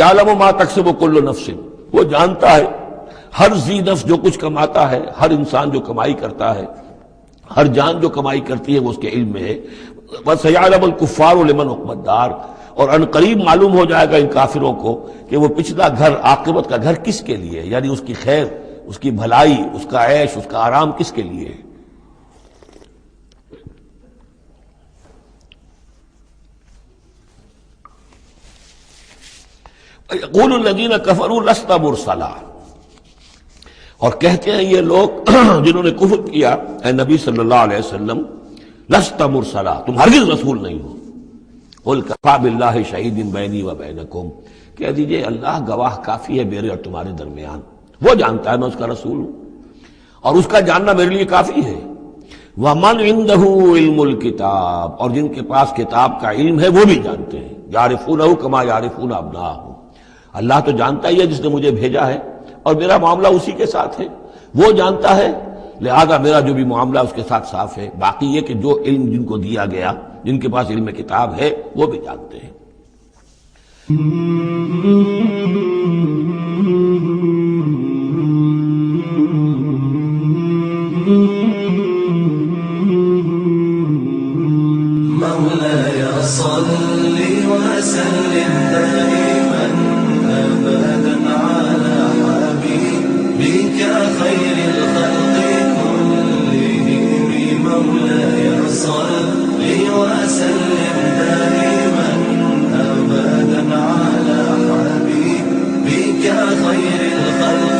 یعلم ما تکسب کل نفس، وہ جانتا ہے ہر ذی نفس جو کچھ کماتا ہے، ہر انسان جو کمائی کرتا ہے، ہر جان جو کمائی کرتی ہے وہ اس کے علم میں ہے۔ وَسَيَعْلَمُ الْكُفَّارُ لِمَنْ عُقْبَى الدَّارِ، اور ان قریب معلوم ہو جائے گا ان کافروں کو کہ وہ پچھلا گھر، عاقبت کا گھر کس کے لیے ہے، یعنی اس کی خیر، اس کی بھلائی، اس کا عیش، اس کا آرام کس کے لیے ہے۔ يَقُولُ الَّذِينَ كَفَرُوا لَسْتَ مُرْسَلًا، اور کہتے ہیں یہ لوگ جنہوں نے کفر کیا، اے نبی صلی اللہ علیہ وسلم، لست مرسلا، تم ہرگز رسول نہیں ہو۔ قل کفی باللہ شہید بینی و بینکم، کہہ دیجئے اللہ گواہ کافی ہے میرے اور تمہارے درمیان، وہ جانتا ہے میں اس کا رسول ہوں، اور اس کا جاننا میرے لیے کافی ہے۔ ومن عنده علم الکتاب، اور جن کے پاس کتاب کا علم ہے وہ بھی جانتے ہیں، یعرفونہ کما یعرفون ابناءہم، اللہ تو جانتا ہی ہے جس نے مجھے بھیجا ہے، اور میرا معاملہ اسی کے ساتھ ہے، وہ جانتا ہے، لہذا میرا جو بھی معاملہ اس کے ساتھ صاف ہے۔ باقی یہ کہ جو علم جن کو دیا گیا، جن کے پاس علم کتاب ہے، وہ بھی جانتے ہیں۔ مولاي صل وسلم دائما أبدا على حبيبك خير الخلق كلهم، مولاي صل وسلم دائما أبدا على حبيبك خير الخلق